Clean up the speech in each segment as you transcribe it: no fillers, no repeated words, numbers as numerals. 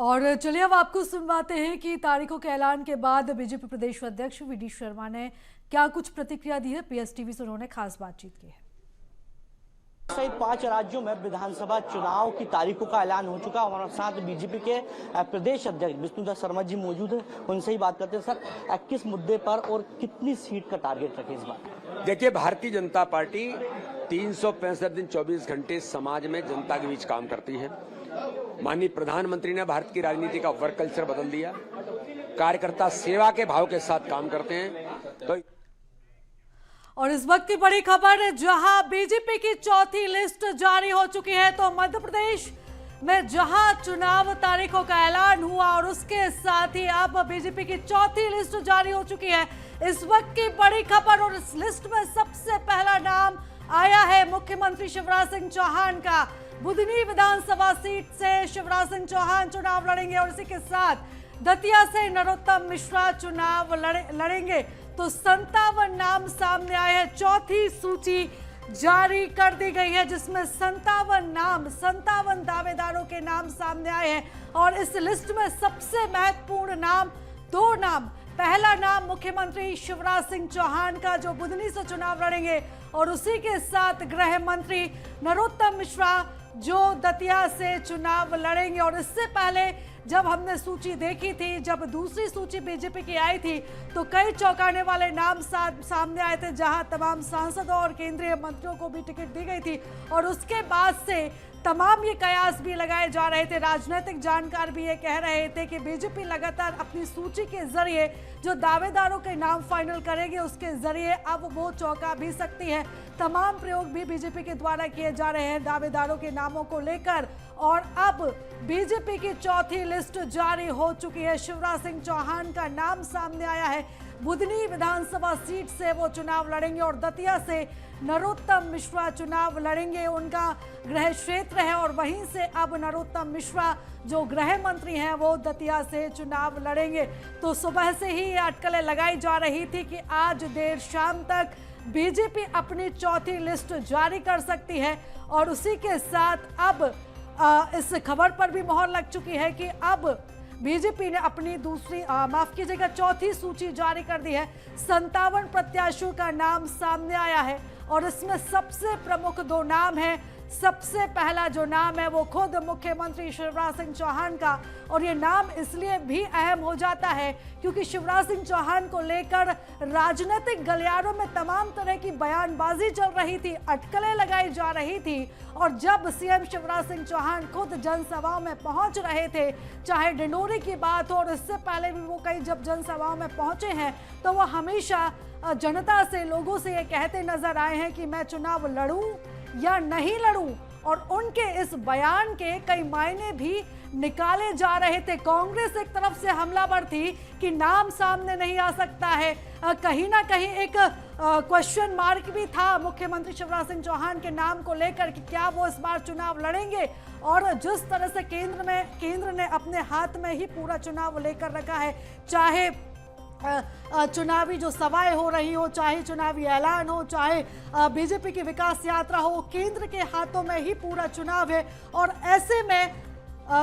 और चलिए अब आपको सुनवाते हैं कि तारीखों के ऐलान के बाद बीजेपी प्रदेश अध्यक्ष वीडी शर्मा ने क्या कुछ प्रतिक्रिया दी है। पीएसटीवी से उन्होंने खास बातचीत की है। सहित 5 राज्यों में विधानसभा चुनाव की तारीखों का ऐलान हो चुका है। हमारे साथ बीजेपी के प्रदेश अध्यक्ष विष्णुदत्त शर्मा जी मौजूद हैं, उनसे ही बात करते हैं। सर, किस मुद्दे पर और कितनी सीट का टारगेट रखे इस बार? देखिए, भारतीय जनता पार्टी 365 दिन 24 घंटे समाज में जनता के बीच काम करती है। माननीय प्रधानमंत्री ने भारत की राजनीति का वर्क कल्चर बदल दिया। कार्यकर्ता सेवा के भाव के साथ काम करते हैं। तो और इस वक्त की बड़ी खबर, जहां बीजेपी की चौथी लिस्ट जारी हो चुकी है, तो मध्य प्रदेश में जहां चुनाव तारीखों का ऐलान हुआ और उसके साथ ही अब बीजेपी की चौथी लिस्ट जारी हो चुकी है। इस वक्त की बड़ी खबर, और इस लिस्ट में सबसे पहला नाम आया है मुख्यमंत्री शिवराज सिंह चौहान का। बुधनी विधानसभा सीट से शिवराज सिंह चौहान चुनाव लड़ेंगे और इसी के साथ दतिया से नरोत्तम मिश्रा चुनाव लड़ेंगे। तो 57 नाम सामने आए हैं। चौथी सूची जारी कर दी गई है जिसमें 57 दावेदारों के नाम सामने आए हैं। और इस लिस्ट में सबसे महत्वपूर्ण नाम, 2 नाम। पहला नाम मुख्यमंत्री शिवराज सिंह चौहान का, जो बुधनी से चुनाव लड़ेंगे, और उसी के साथ गृह मंत्री नरोत्तम मिश्रा, जो दतिया से चुनाव लड़ेंगे। और इससे पहले जब हमने सूची देखी थी, जब दूसरी सूची बीजेपी की आई थी, तो कई चौंकाने वाले नाम सामने आए थे, जहां तमाम सांसदों और केंद्रीय मंत्रियों को भी टिकट दी गई थी। और उसके बाद से तमाम ये कयास भी लगाए जा रहे थे। राजनीतिक जानकार भी ये कह रहे थे कि बीजेपी लगातार अपनी सूची के जरिए जो दावेदारों के नाम फाइनल करेगी, उसके जरिए अब वो चौंका भी सकती है। तमाम प्रयोग भी बीजेपी के द्वारा किए जा रहे हैं दावेदारों के नामों को लेकर। और अब बीजेपी की चौथी लिस्ट जारी हो चुकी है। शिवराज सिंह चौहान का नाम सामने आया है। बुधनी विधानसभा सीट से वो चुनाव लड़ेंगे और दतिया से नरोत्तम मिश्रा चुनाव लड़ेंगे। उनका गृह क्षेत्र है और वहीं से अब नरोत्तम मिश्रा जो गृह मंत्री हैं, वो दतिया से चुनाव लड़ेंगे। तो सुबह से ही ये अटकलें लगाई जा रही थी कि आज देर शाम तक बीजेपी अपनी चौथी लिस्ट जारी कर सकती है। और उसी के साथ अब इस खबर पर भी मोहर लग चुकी है कि अब बीजेपी ने अपनी चौथी सूची जारी कर दी है। 57 प्रत्याशियों का नाम सामने आया है और इसमें सबसे प्रमुख 2 नाम हैं। सबसे पहला जो नाम है वो खुद मुख्यमंत्री शिवराज सिंह चौहान का। और ये नाम इसलिए भी अहम हो जाता है क्योंकि शिवराज सिंह चौहान को लेकर राजनीतिक गलियारों में तमाम तरह की बयानबाजी चल रही थी, अटकलें लगाई जा रही थी। और जब सीएम शिवराज सिंह चौहान खुद जनसभाओं में पहुंच रहे थे, चाहे डिंडोरी की बात हो और इससे पहले भी वो कई जब जनसभाओं में पहुंचे हैं, तो वो हमेशा जनता से, लोगों से ये कहते नजर आए हैं कि मैं चुनाव लड़ूं या नहीं लड़ूं। और उनके इस बयान के कई मायने भी निकाले जा रहे थे। कांग्रेस एक तरफ से हमलावर थी कि नाम सामने नहीं आ सकता है। कहीं ना कहीं एक क्वेश्चन मार्क भी था मुख्यमंत्री शिवराज सिंह चौहान के नाम को लेकर कि क्या वो इस बार चुनाव लड़ेंगे। और जिस तरह से केंद्र ने अपने हाथ में ही पूरा चुनाव लेकर रखा है, चाहे चुनावी जो सभाएं हो रही हो, चाहे चुनावी ऐलान हो, चाहे बीजेपी की विकास यात्रा हो, केंद्र के हाथों में ही पूरा चुनाव है। और ऐसे में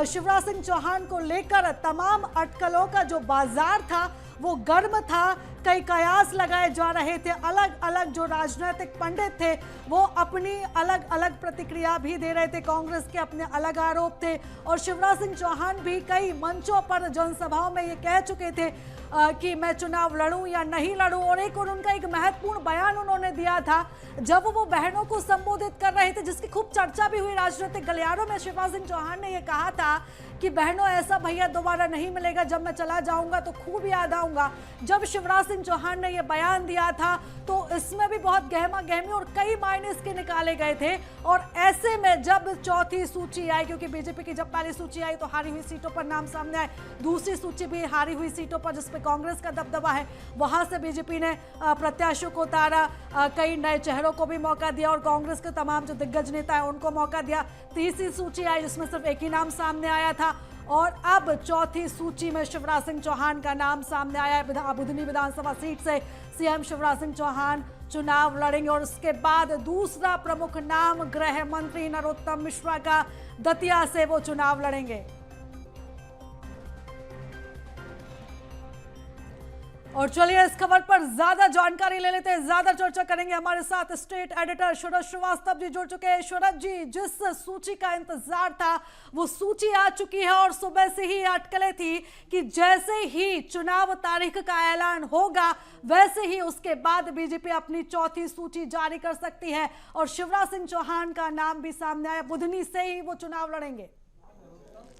शिवराज सिंह चौहान को लेकर तमाम अटकलों का जो बाजार था वो गर्म था। कई कयास लगाए जा रहे थे। अलग अलग जो राजनीतिक पंडित थे वो अपनी अलग अलग प्रतिक्रिया भी दे रहे थे। कांग्रेस के अपने अलग आरोप थे और शिवराज सिंह चौहान भी कई मंचों पर जनसभाओं में ये कह चुके थे कि मैं चुनाव लड़ूं या नहीं लड़ूं। और उनका एक महत्वपूर्ण बयान उन्होंने दिया था जब वो बहनों को संबोधित कर रहे थे, जिसकी खूब चर्चा भी हुई राजनीतिक गलियारों में। शिवराज सिंह चौहान ने यह कहा था कि बहनों, ऐसा भैया दोबारा नहीं मिलेगा, जब मैं चला जाऊंगा तो खूब याद आऊंगा। जब शिवराज सिंह चौहान ने यह बयान दिया था तो इसमें भी बहुत गहमा गहमी और कई मायने इसके निकाले गए थे। और ऐसे में जब चौथी सूची आई, क्योंकि बीजेपी की जब पहली सूची आई तो हारी हुई सीटों पर नाम सामने आए, दूसरी सूची भी हारी हुई सीटों पर जिसपे कांग्रेस का दबदबा है, वहां से बीजेपी ने प्रत्याशियों को उतारा, कई नए चेहरों को भी मौका दिया और कांग्रेस के तमाम जो दिग्गज नेता है उनको मौका दिया। तीसरी सूची आई जिसमें सिर्फ एक ही नाम सामने आया था। और अब चौथी सूची में शिवराज सिंह चौहान का नाम सामने आया है। बुधनी विधानसभा सीट से सीएम शिवराज सिंह चौहान चुनाव लड़ेंगे। और उसके बाद दूसरा प्रमुख नाम गृह मंत्री नरोत्तम मिश्रा का, दतिया से वो चुनाव लड़ेंगे। और चलिए इस खबर पर ज्यादा जानकारी ले लेते हैं, ज्यादा चर्चा करेंगे। हमारे साथ स्टेट एडिटर शरद श्रीवास्तव जी जुड़ चुके हैं। शरद जी, जिस सूची का इंतजार था वो सूची आ चुकी है और सुबह से ही अटकलें थी कि जैसे ही चुनाव तारीख का ऐलान होगा वैसे ही उसके बाद बीजेपी अपनी चौथी सूची जारी कर सकती है और शिवराज सिंह चौहान का नाम भी सामने आया। बुधनी से ही वो चुनाव लड़ेंगे।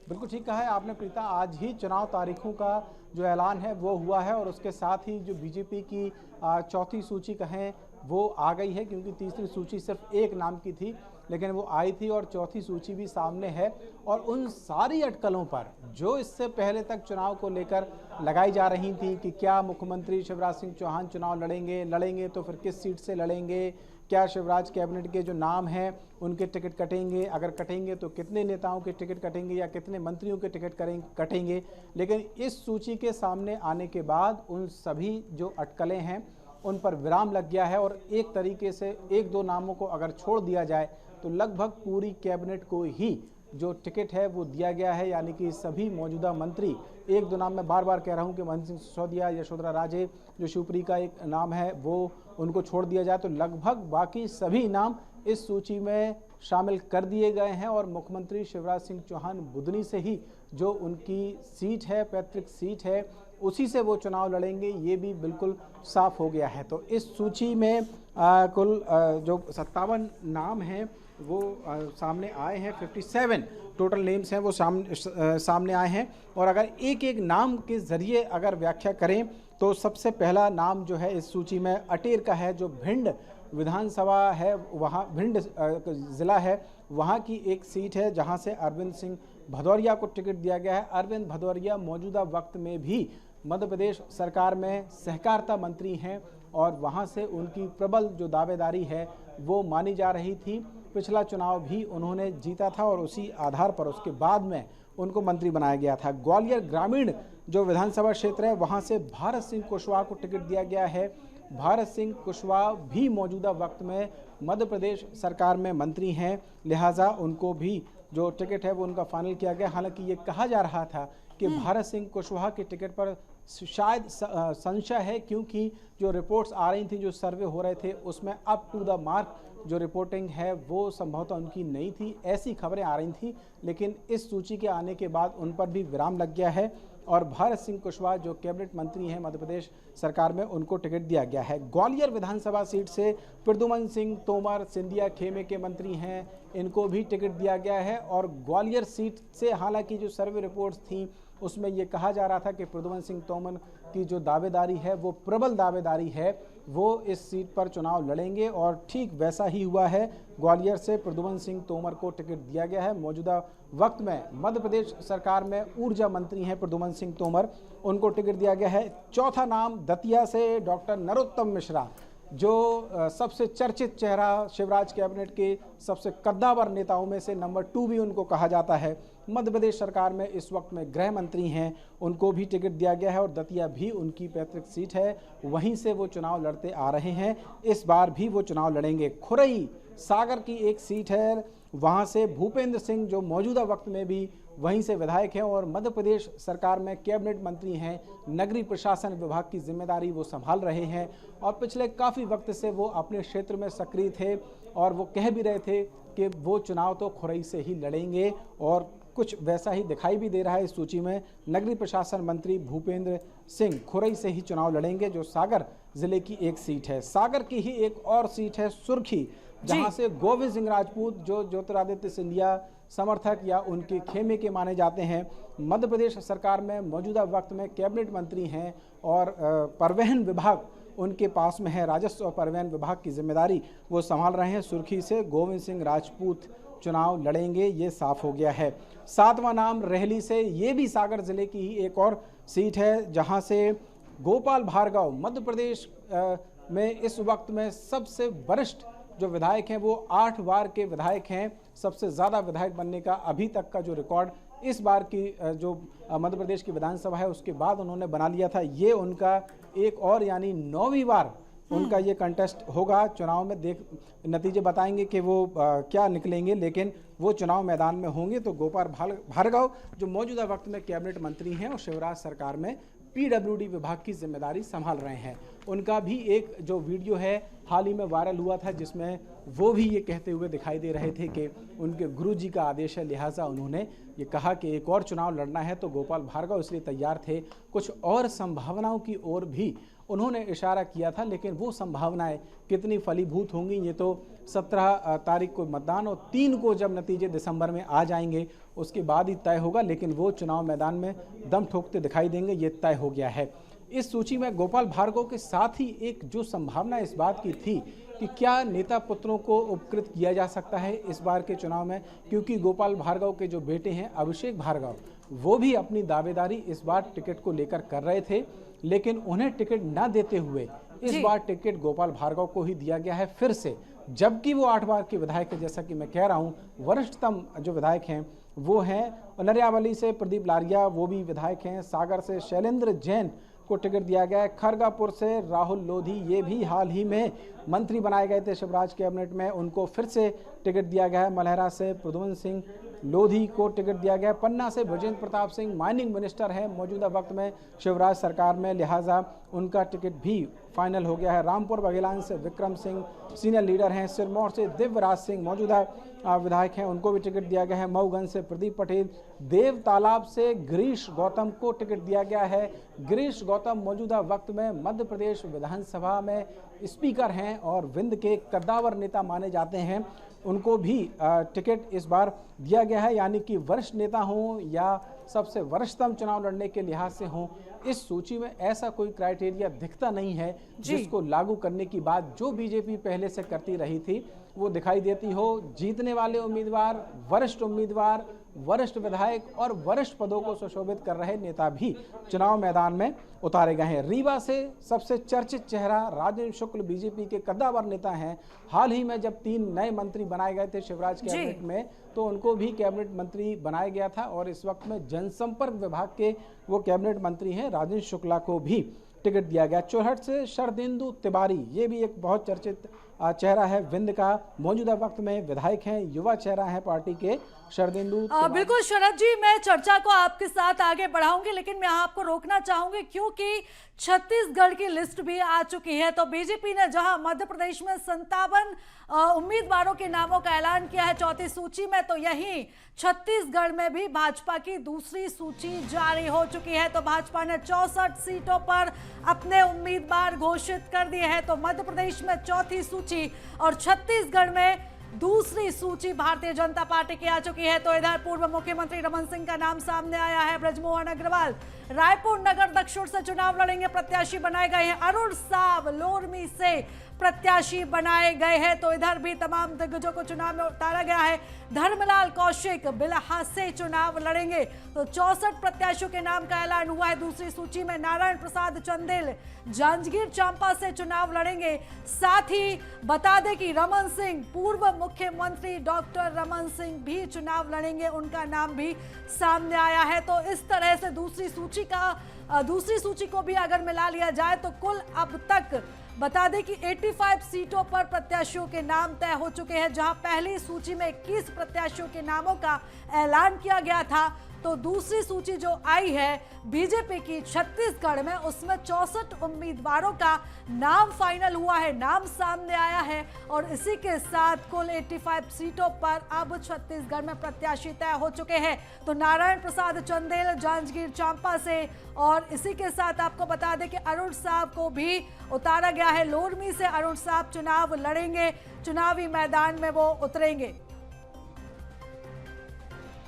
बिल्कुल ठीक कहा है आपने प्रीता, आज ही चुनाव तारीखों का जो ऐलान है वो हुआ है और उसके साथ ही जो बीजेपी की चौथी सूची कहें वो आ गई है, क्योंकि तीसरी सूची सिर्फ एक नाम की थी लेकिन वो आई थी और चौथी सूची भी सामने है। और उन सारी अटकलों पर जो इससे पहले तक चुनाव को लेकर लगाई जा रही थी कि क्या मुख्यमंत्री शिवराज सिंह चौहान चुनाव लड़ेंगे तो फिर किस सीट से लड़ेंगे, क्या शिवराज कैबिनेट के जो नाम हैं उनके टिकट कटेंगे, अगर कटेंगे तो कितने नेताओं के टिकट कटेंगे या कितने मंत्रियों के टिकट कटेंगे। लेकिन इस सूची के सामने आने के बाद उन सभी जो अटकलें हैं उन पर विराम लग गया है और एक तरीके से एक दो नामों को अगर छोड़ दिया जाए तो लगभग पूरी कैबिनेट को ही जो टिकट है वो दिया गया है। यानी कि सभी मौजूदा मंत्री, एक दो नाम मैं बार बार कह रहा हूं कि महेंद्र सिंह सिसोदिया, यशोधरा राजे जो शिवपुरी का एक नाम है वो उनको छोड़ दिया जाए तो लगभग बाकी सभी नाम इस सूची में शामिल कर दिए गए हैं और मुख्यमंत्री शिवराज सिंह चौहान बुधनी से ही जो उनकी सीट है, पैतृक सीट है, उसी से वो चुनाव लड़ेंगे, ये भी बिल्कुल साफ हो गया है। तो इस सूची में कुल जो 57 नाम हैं वो सामने आए हैं, 57 टोटल नेम्स हैं वो सामने आए हैं। और अगर एक एक नाम के ज़रिए अगर व्याख्या करें तो सबसे पहला नाम जो है इस सूची में अटेर का है, जो भिंड विधानसभा है, वहाँ भिंड ज़िला है, वहाँ की एक सीट है जहाँ से अरविंद सिंह भदौरिया को टिकट दिया गया है। अरविंद भदौरिया मौजूदा वक्त में भी मध्य प्रदेश सरकार में सहकारिता मंत्री हैं और वहाँ से उनकी प्रबल जो दावेदारी है वो मानी जा रही थी। पिछला चुनाव भी उन्होंने जीता था और उसी आधार पर उसके बाद में उनको मंत्री बनाया गया था। ग्वालियर ग्रामीण जो विधानसभा क्षेत्र है वहाँ से भारत सिंह कुशवाहा को टिकट दिया गया है। भारत सिंह कुशवाहा भी मौजूदा वक्त में मध्य प्रदेश सरकार में मंत्री हैं, लिहाजा उनको भी जो टिकट है वो उनका फाइनल किया गया। हालांकि ये कहा जा रहा था कि भारत सिंह कुशवाहा के टिकट पर शायद संशय है, क्योंकि जो रिपोर्ट्स आ रही थी, जो सर्वे हो रहे थे, उसमें अप टू द मार्क जो रिपोर्टिंग है वो संभवतः उनकी नहीं थी, ऐसी खबरें आ रही थी। लेकिन इस सूची के आने के बाद उन पर भी विराम लग गया है और भारत सिंह कुशवाहा जो कैबिनेट मंत्री हैं मध्य प्रदेश सरकार में, उनको टिकट दिया गया है। ग्वालियर विधानसभा सीट से प्रद्युमन सिंह तोमर सिंधिया खेमे के मंत्री हैं, इनको भी टिकट दिया गया है। और ग्वालियर सीट से हालांकि जो सर्वे रिपोर्ट्स थी उसमें ये कहा जा रहा था कि प्रद्युमन सिंह तोमर की जो दावेदारी है वो प्रबल दावेदारी है, वो इस सीट पर चुनाव लड़ेंगे और ठीक वैसा ही हुआ है। ग्वालियर से प्रद्युमन सिंह तोमर को टिकट दिया गया है। मौजूदा वक्त में मध्य प्रदेश सरकार में ऊर्जा मंत्री हैं प्रद्युमन सिंह तोमर, उनको टिकट दिया गया है। चौथा नाम दतिया से डॉक्टर नरोत्तम मिश्रा, जो सबसे चर्चित चेहरा शिवराज कैबिनेट के सबसे कद्दावर नेताओं में से नंबर 2 भी उनको कहा जाता है। मध्य प्रदेश सरकार में इस वक्त में गृह मंत्री हैं, उनको भी टिकट दिया गया है और दतिया भी उनकी पैतृक सीट है, वहीं से वो चुनाव लड़ते आ रहे हैं, इस बार भी वो चुनाव लड़ेंगे। खुरई सागर की एक सीट है, वहाँ से भूपेंद्र सिंह जो मौजूदा वक्त में भी वहीं से विधायक हैं और मध्य प्रदेश सरकार में कैबिनेट मंत्री हैं, नगरीय प्रशासन विभाग की जिम्मेदारी वो संभाल रहे हैं और पिछले काफ़ी वक्त से वो अपने क्षेत्र में सक्रिय थे और वो कह भी रहे थे कि वो चुनाव तो खुरई से ही लड़ेंगे और कुछ वैसा ही दिखाई भी दे रहा है। इस सूची में नगरीय प्रशासन मंत्री भूपेंद्र सिंह खुरई से ही चुनाव लड़ेंगे, जो सागर जिले की एक सीट है। सागर की ही एक और सीट है सुर्खी, जहां से गोविंद सिंह राजपूत जो ज्योतिरादित्य सिंधिया समर्थक या उनके खेमे के माने जाते हैं, मध्य प्रदेश सरकार में मौजूदा वक्त में कैबिनेट मंत्री हैं और परिवहन विभाग उनके पास में है, राजस्व और परिवहन विभाग की जिम्मेदारी वो संभाल रहे हैं। सुर्खी से गोविंद सिंह राजपूत चुनाव लड़ेंगे, ये साफ हो गया है। 7वां नाम रेहली से, ये भी सागर जिले की ही एक और सीट है, जहां से गोपाल भार्गव मध्य प्रदेश में इस वक्त में सबसे वरिष्ठ जो विधायक हैं, वो 8 बार के विधायक हैं, सबसे ज़्यादा विधायक बनने का अभी तक का जो रिकॉर्ड इस बार की जो मध्य प्रदेश की विधानसभा है उसके बाद उन्होंने बना लिया था। ये उनका एक और यानी 9वीं बार उनका ये कंटेस्ट होगा चुनाव में। देख नतीजे बताएंगे कि वो क्या निकलेंगे, लेकिन वो चुनाव मैदान में होंगे। तो गोपाल भार्गव जो मौजूदा वक्त में कैबिनेट मंत्री हैं और शिवराज सरकार में पीडब्ल्यूडी विभाग की जिम्मेदारी संभाल रहे हैं। उनका भी एक जो वीडियो है हाल ही में वायरल हुआ था, जिसमें वो भी ये कहते हुए दिखाई दे रहे थे कि उनके गुरुजी का आदेश है, लिहाजा उन्होंने ये कहा कि एक और चुनाव लड़ना है। तो गोपाल भार्गव इसलिए तैयार थे। कुछ और संभावनाओं की ओर भी उन्होंने इशारा किया था, लेकिन वो संभावनाएं कितनी फलीभूत होंगी ये तो 17 तारीख को मतदान और 3 को जब नतीजे दिसंबर में आ जाएंगे उसके बाद ही तय होगा। लेकिन वो चुनाव मैदान में दम ठोकते दिखाई देंगे, ये तय हो गया है। इस सूची में गोपाल भार्गव के साथ ही एक जो संभावना इस बात की थी कि क्या नेता पुत्रों को उपकृत किया जा सकता है इस बार के चुनाव में, क्योंकि गोपाल भार्गव के जो बेटे हैं अभिषेक भार्गव, वो भी अपनी दावेदारी इस बार टिकट को लेकर कर रहे थे, लेकिन उन्हें टिकट न देते हुए इस बार टिकट गोपाल भार्गव को ही दिया गया है फिर से, जबकि वो 8 बार के विधायक है। जैसा कि मैं कह रहा हूँ, वरिष्ठतम जो विधायक हैं वो हैं नरियावली से प्रदीप लारिया, वो भी विधायक हैं। सागर से शैलेंद्र जैन को टिकट दिया गया है। खरगापुर से राहुल लोधी, ये भी हाल ही में मंत्री बनाए गए थे शिवराज कैबिनेट में, उनको फिर से टिकट दिया गया है। मल्हरा से प्रद्युम्न सिंह लोधी को टिकट दिया गया है। पन्ना से ब्रजेंद्र प्रताप सिंह माइनिंग मिनिस्टर है मौजूदा वक्त में शिवराज सरकार में, लिहाजा उनका टिकट भी फाइनल हो गया है। रामपुर बघेलान से विक्रम सिंह सीनियर लीडर हैं। सिरमौर से दिव्यराज सिंह मौजूदा विधायक हैं, उनको भी टिकट दिया गया है। मऊगंज से प्रदीप पटेल, देव तालाब से गिरीश गौतम को टिकट दिया गया है। गिरीश गौतम मौजूदा वक्त में मध्य प्रदेश विधानसभा में स्पीकर हैं और विंध्य के कद्दावर नेता माने जाते हैं, उनको भी टिकट इस बार दिया गया है। यानी कि वरिष्ठ नेता हों या सबसे वरिष्ठतम चुनाव लड़ने के लिहाज से हों, इस सूची में ऐसा कोई क्राइटेरिया दिखता नहीं है जिसको लागू करने की बात जो बीजेपी पहले से करती रही थी वो दिखाई देती हो। जीतने वाले उम्मीदवार, वरिष्ठ विधायक और वरिष्ठ पदों को सुशोभित कर रहे नेता भी चुनाव मैदान में उतारे गए हैं। रीवा से सबसे चर्चित चेहरा राजेंद्र शुक्ल बीजेपी के कद्दावर नेता हैं। हाल ही में जब 3 नए मंत्री बनाए गए थे शिवराज कैबिनेट में, तो उनको भी कैबिनेट मंत्री बनाया गया था और इस वक्त में जनसंपर्क विभाग के वो कैबिनेट मंत्री हैं। राजेंद्र शुक्ला को भी टिकट दिया गया। चोरहट से शरदेंदु तिवारी, ये भी एक बहुत चर्चित चेहरा है विंध्य का, मौजूदा वक्त में विधायक हैं, युवा चेहरा है पार्टी के शरदेंदु। बिल्कुल शरद जी, मैं चर्चा को आपके साथ आगे बढ़ाऊंगी, लेकिन मैं आपको रोकना चाहूंगी क्योंकि छत्तीसगढ़ की लिस्ट भी आ चुकी है। तो बीजेपी ने जहां मध्य प्रदेश में 57 उम्मीदवारों के नामों का ऐलान किया है चौथी सूची में, तो यहीं छत्तीसगढ़ में भी भाजपा की दूसरी सूची जारी हो चुकी है। तो भाजपा ने 64 सीटों पर अपने उम्मीदवार घोषित कर दिए हैं। तो मध्य प्रदेश में चौथी सूची और छत्तीसगढ़ में दूसरी सूची भारतीय जनता पार्टी की आ चुकी है। तो इधर पूर्व मुख्यमंत्री रमन सिंह का नाम सामने आया है। बृजमोहन अग्रवाल रायपुर नगर दक्षिण से चुनाव लड़ेंगे, प्रत्याशी बनाए गए हैं। अरुण साव लोरमी से प्रत्याशी बनाए गए हैं। तो इधर भी तमाम दिग्गजों को चुनाव में उतारा गया है। धर्मलाल कौशिक बिल्हा से चुनाव लड़ेंगे। तो 64 प्रत्याशियों के नाम का ऐलान हुआ है। दूसरी सूची में नारायण प्रसाद चंदेल जांजगीर चांपा से चुनाव लड़ेंगे। साथ ही बता दें कि रमन सिंह, पूर्व मुख्यमंत्री डॉक्टर रमन सिंह भी चुनाव लड़ेंगे, उनका नाम भी सामने आया है। तो इस तरह से दूसरी सूची को भी अगर मिला लिया जाए तो कुल अब तक बता दें कि 85 सीटों पर प्रत्याशियों के नाम तय हो चुके हैं। जहां पहली सूची में 21 प्रत्याशियों के नामों का ऐलान किया गया था, तो दूसरी सूची जो आई है बीजेपी की छत्तीसगढ़ में, उसमें 64 उम्मीदवारों का नाम फाइनल हुआ है, नाम सामने आया है। और इसी के साथ कुल 85 सीटों पर अब छत्तीसगढ़ में प्रत्याशी तय हो चुके हैं। तो नारायण प्रसाद चंदेल जांजगीर चांपा से, और इसी के साथ आपको बता दें कि अरुण साहब को भी उतारा गया है। लोरमी से अरुण साहब चुनाव लड़ेंगे, चुनावी मैदान में वो उतरेंगे।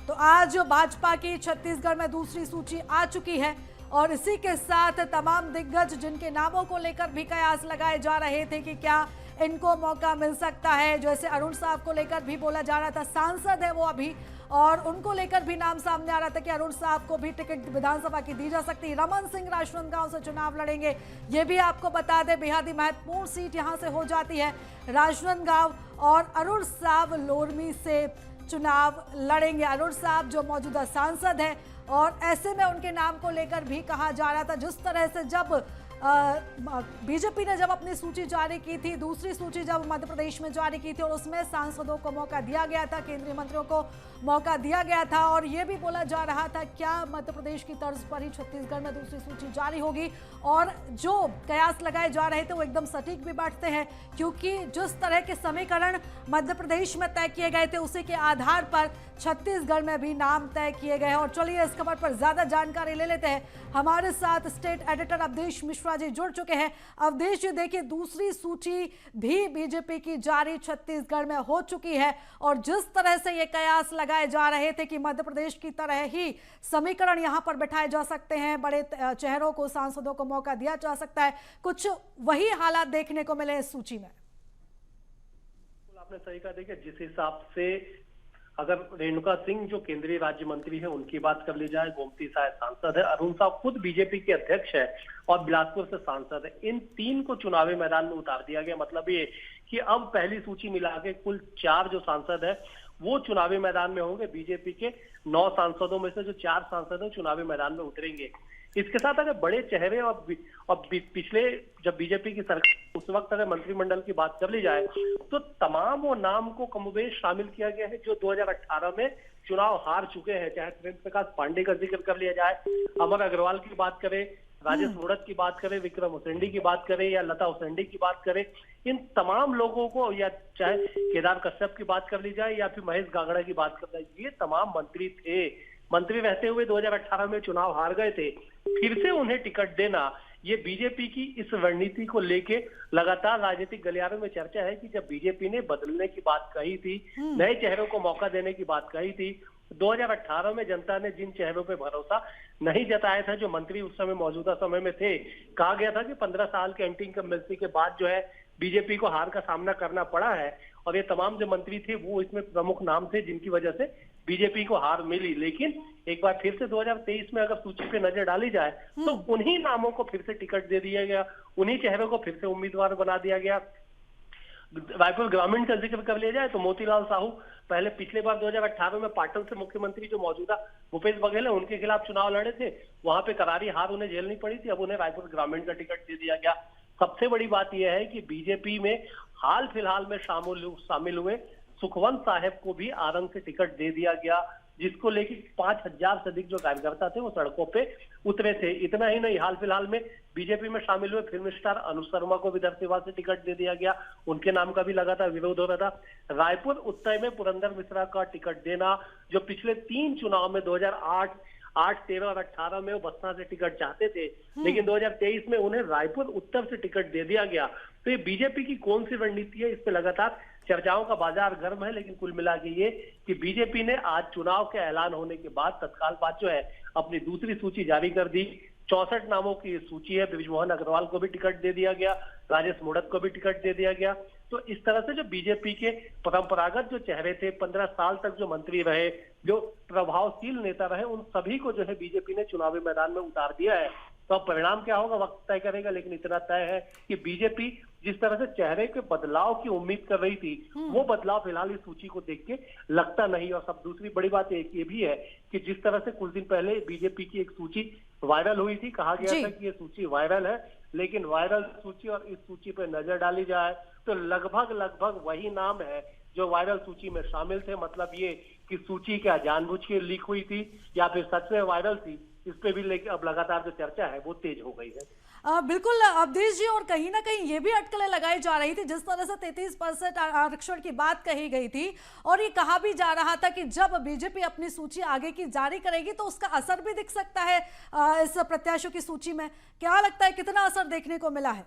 तो आज भाजपा की छत्तीसगढ़ में दूसरी सूची आ चुकी है और इसी के साथ तमाम दिग्गज जिनके नामों को लेकर भी कयास लगाए जा रहे थे कि क्या इनको मौका मिल सकता है, जैसे अरुण साहब को लेकर भी बोला जा रहा था, सांसद है वो अभी, और उनको लेकर भी नाम सामने आ रहा था कि अरुण साहब को भी टिकट विधानसभा की दी जा सकती है। रमन सिंह राजनांदगांव से चुनाव लड़ेंगे, ये भी आपको बता दें बेहद ही महत्वपूर्ण सीट यहां से हो जाती है राजनांदगांव। और अरुण साहब लोरमी से चुनाव लड़ेंगे। अरुण साहब जो मौजूदा सांसद है और ऐसे में उनके नाम को लेकर भी कहा जा रहा था, जिस तरह से जब बीजेपी ने जब अपनी सूची जारी की थी, दूसरी सूची जब मध्य प्रदेश में जारी की थी और उसमें सांसदों को मौका दिया गया था, केंद्रीय मंत्रियों को मौका दिया गया था और यह भी बोला जा रहा था क्या मध्य प्रदेश की तर्ज पर ही छत्तीसगढ़ में दूसरी सूची जारी होगी। और जो कयास लगाए जा रहे थे वो एकदम सटीक भी बैठते हैं, क्योंकि जिस तरह के समीकरण मध्य प्रदेश में तय किए गए थे उसी के आधार पर छत्तीसगढ़ में भी नाम तय किए गए हैं। और चलिए इस खबर पर ज्यादा जानकारी ले लेते हैं। हमारे साथ स्टेट एडिटर अवधेश मिश्रा जी जुड़ चुके हैं। अवधेश जी, देखिए दूसरी सूची भी बीजेपी की जारी छत्तीसगढ़ में हो चुकी है और जिस तरह से ये कयास लगाए जा रहे थे कि मध्य प्रदेश की तरह ही समीकरण यहां पर बैठाए जा सकते हैं, बड़े चेहरों को, सांसदों को मौका दिया जा सकता है, कुछ वही हालात देखने को मिले इस सूची में। आपने सही कहा। देखिए, जिस हिसाब से अगर रेणुका सिंह जो केंद्रीय राज्य मंत्री है उनकी बात कर ली जाए, गोमती साय सांसद है, अरुण साहब खुद बीजेपी के अध्यक्ष है और बिलासपुर से सांसद है, इन तीन को चुनावी मैदान में उतार दिया गया। मतलब ये कि अब पहली सूची मिला के कुल 4 जो सांसद है वो चुनावी मैदान में होंगे। बीजेपी के 9 सांसदों में से जो 4 सांसद है चुनावी मैदान में उतरेंगे। इसके साथ अगर बड़े चेहरे और पिछले जब बीजेपी की सरकार उस वक्त अगर मंत्रिमंडल की बात कर ली जाए तो तमाम वो नाम को कमोबेश शामिल किया गया है जो 2018 में चुनाव हार चुके हैं। चाहे प्रेम प्रकाश पांडे का जिक्र कर लिया जाए, अमर अग्रवाल की बात करें, राजेश मूणत की बात करें, विक्रम उसेंडी की बात करें या लता उसेंडी की बात करें, इन तमाम लोगों को, या चाहे केदार कश्यप की बात कर ली जाए या फिर महेश गागड़ा की बात कर ली जाए, ये तमाम मंत्री थे। मंत्री रहते हुए 2018 में चुनाव हार गए थे। फिर से उन्हें टिकट देना, ये बीजेपी की इस रणनीति को लेके लगातार राजनीतिक गलियारों में चर्चा है कि जब बीजेपी ने बदलने की बात कही थी, नए चेहरों को मौका देने की बात कही थी, 2018 में जनता ने जिन चेहरों पे भरोसा नहीं जताया था, जो मंत्री उस समय मौजूदा समय में थे, कहा गया था कि 15 साल के एंटी इनकम्बेंसी के बाद जो है बीजेपी को हार का सामना करना पड़ा है और ये तमाम जो मंत्री थे वो इसमें प्रमुख नाम थे जिनकी वजह से बीजेपी को हार मिली। लेकिन एक बार फिर से 2023 में अगर सूची पे नजर डाली जाए तो उन्हीं नामों को फिर से टिकट दे दिया गया, उन्हीं चेहरों को फिर से उम्मीदवार बना दिया गया। रायपुर ग्रामीण का जिक्र कर लिया जाए तो मोतीलाल साहू पहले पिछले बार 2018 में पाटन से मुख्यमंत्री जो मौजूदा भूपेश बघेल है उनके खिलाफ चुनाव लड़े थे, वहां पे करारी हार उन्हें झेलनी पड़ी थी। अब उन्हें रायपुर ग्रामीण का टिकट दे दिया गया। सबसे बड़ी बात यह है कि बीजेपी में हाल फिलहाल में शामिल हुए सुखवंत साहब को भी आरंग से टिकट दे दिया गया, जिसको लेकर 5000 से अधिक जो कार्यकर्ता थे वो सड़कों पे उतरे थे। इतना ही नहीं, हाल फिलहाल में बीजेपी में शामिल हुए फिल्म स्टार अनुज शर्मा को भी दरसेवा से टिकट दे दिया गया, उनके नाम का भी लगातार विरोध हो रहा था। रायपुर उत्तर में पुरंदर मिश्रा का टिकट देना, जो पिछले 3 चुनाव में 2008, 13 और 18 में वो बसना से टिकट चाहते थे, लेकिन 2023 में उन्हें रायपुर उत्तर से टिकट दे दिया गया। तो ये बीजेपी की कौन सी रणनीति है, इस पे लगातार चर्चाओं का बाजार गर्म है। लेकिन कुल मिला के ये कि बीजेपी ने आज चुनाव के ऐलान होने के बाद तत्काल बात जो है अपनी दूसरी सूची जारी कर दी। 64 नामों की सूची है। बृजमोहन अग्रवाल को भी टिकट दे दिया गया, राजेश मूणत को भी टिकट दे दिया गया। तो इस तरह से जो बीजेपी के परंपरागत जो चेहरे थे, 15 साल तक जो मंत्री रहे, जो प्रभावशील नेता रहे, उन सभी को जो है बीजेपी ने चुनावी मैदान में उतार दिया है। तो अब परिणाम क्या होगा वक्त तय करेगा, लेकिन इतना तय है कि बीजेपी जिस तरह से चेहरे के बदलाव की उम्मीद कर रही थी वो बदलाव फिलहाल इस सूची को देख के लगता नहीं। और सब दूसरी बड़ी बात एक ये भी है कि जिस तरह से कुछ दिन पहले बीजेपी की एक सूची वायरल हुई थी, कहा गया था कि ये सूची वायरल है, लेकिन वायरल सूची और इस सूची पर नजर डाली जाए तो लगभग वही नाम है जो वायरल सूची में शामिल थे। मतलब ये कि सूची क्या जानबूझ के लीक हुई थी या फिर सच में वायरल थी, इस पे भी लेकिन अब लगातार जो चर्चा है वो तेज हो गई है। बिल्कुल अवधेश जी, और कहीं ना कहीं ये भी अटकलें लगाई जा रही थी, जिस तरह से 33% आरक्षण की बात कही गई थी और ये कहा भी जा रहा था कि जब बीजेपी अपनी सूची आगे की जारी करेगी तो उसका असर भी दिख सकता है इस प्रत्याशियों की सूची में। क्या लगता है कितना असर देखने को मिला है?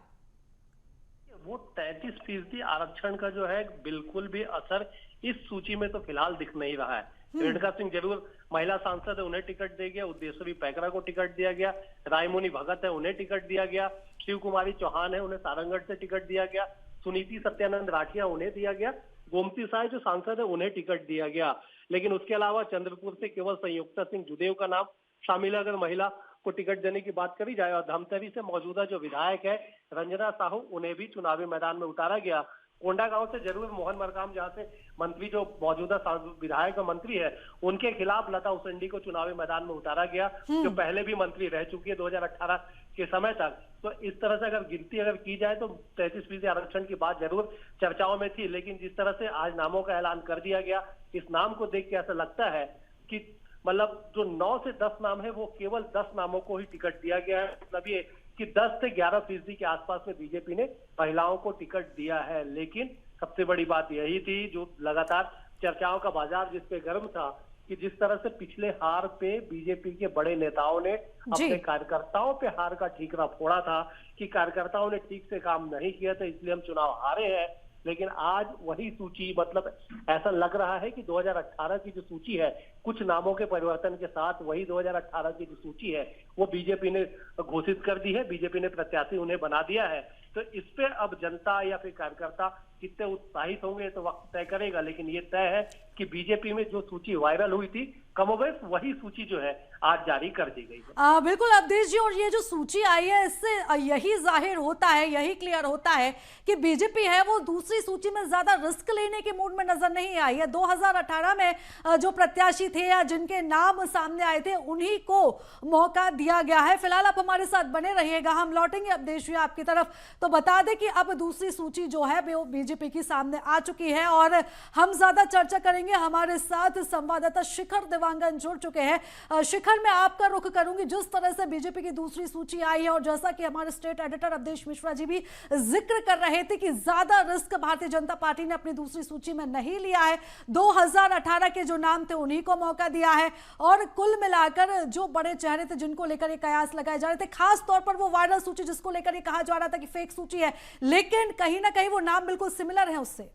वो 33% आरक्षण का जो है बिल्कुल भी असर इस सूची में तो फिलहाल दिख नहीं रहा है। रेणुका सिंह जरूर महिला सांसद है, उन्हें टिकट दिया गया। उद्देश्वरी पैकरा को टिकट दिया गया। रायमुनि भगत है, उन्हें टिकट दिया गया। शिव कुमारी चौहान है, उन्हें सारंगढ़ से टिकट दिया गया। सुनीति सत्यानंद राठिया, उन्हें दिया गया। गोमती साय जो सांसद है उन्हें टिकट दिया गया। लेकिन उसके अलावा चंद्रपुर से केवल संयुक्ता सिंह जुदेव का नाम शामिल है अगर महिला को टिकट देने की बात करी जाए। और धमतरी से मौजूदा जो विधायक है रंजना साहू, उन्हें भी चुनावी मैदान में उतारा गया। कोंडागांव से जरूर मोहन मरकाम, जहां से मंत्री जो मौजूदा विधायक और मंत्री है, उनके खिलाफ लता उसेंडी को चुनावी मैदान में उतारा गया, जो पहले भी मंत्री रह चुकी है 2018 के समय तक। तो इस तरह से अगर गिनती की जाए तो 33% आरक्षण की बात जरूर चर्चाओं में थी, लेकिन जिस तरह से आज नामों का ऐलान कर दिया गया, इस नाम को देख के ऐसा लगता है कि मतलब जो 9 से 10 नाम है वो केवल 10 नामों को ही टिकट दिया गया है। मतलब ये कि 10 से 11% के आसपास में बीजेपी ने महिलाओं को टिकट दिया है। लेकिन सबसे बड़ी बात यही थी, जो लगातार चर्चाओं का बाजार जिस पे गर्म था, कि जिस तरह से पिछले हार पे बीजेपी के बड़े नेताओं ने अपने कार्यकर्ताओं पे हार का ठीकरा फोड़ा था कि कार्यकर्ताओं ने ठीक से काम नहीं किया था, इसलिए हम चुनाव हारे हैं। लेकिन आज वही सूची, मतलब ऐसा लग रहा है कि 2018 की जो सूची है, कुछ नामों के परिवर्तन के साथ वही 2018 की जो सूची है वो बीजेपी ने घोषित कर दी है, बीजेपी ने प्रत्याशी उन्हें बना दिया है। तो इस पे अब जनता या फिर कार्यकर्ता कितने उत्साहित होंगे तो वक्त तय करेगा, लेकिन ये तय है कि बीजेपी में जो सूची वायरल हुई थी, कमोबेश वही सूची जो है आज जारी कर दी गई है। बिल्कुल अवधेश जी, और ये जो सूची आई है इससे यही जाहिर होता है, यही क्लियर होता है कि बीजेपी है वो दूसरी सूची में ज्यादा रिस्क लेने के मूड में नजर नहीं आई है। 2018 में जो प्रत्याशी थे या जिनके नाम सामने आए थे उन्हीं को मौका दिया गया है। फिलहाल आप हमारे साथ बने रहिएगा, हम लौटेंगे अवधेश जी आपकी तरफ। तो बता दें कि अब दूसरी सूची जो है वो बीजेपी की सामने आ चुकी है और हम ज्यादा चर्चा करेंगे। हमारे साथ संवाददाता शिखर देवांगन जुड़ चुके हैं। शिखर, मैं आपका रुख करूंगी, जिस तरह से बीजेपी की दूसरी सूची आई है और जैसा कि हमारे स्टेट एडिटर अवधेश मिश्रा जी भी जिक्र कर रहे थे कि ज्यादा रिस्क भारतीय जनता पार्टी ने अपनी दूसरी सूची में नहीं लिया है। 2018 के जो नाम थे उन्हीं को मौका दिया है और कुल मिलाकर जो बड़े चेहरे थे जिनको लेकर ये कयास लगाए जा रहे थे, खास तौर पर वो वायरल सूची जिसको लेकर ये कहा जा रहा था कि फेक सूची है, लेकिन कहीं ना कहीं वो नाम बिल्कुल सिमिलर है उससे।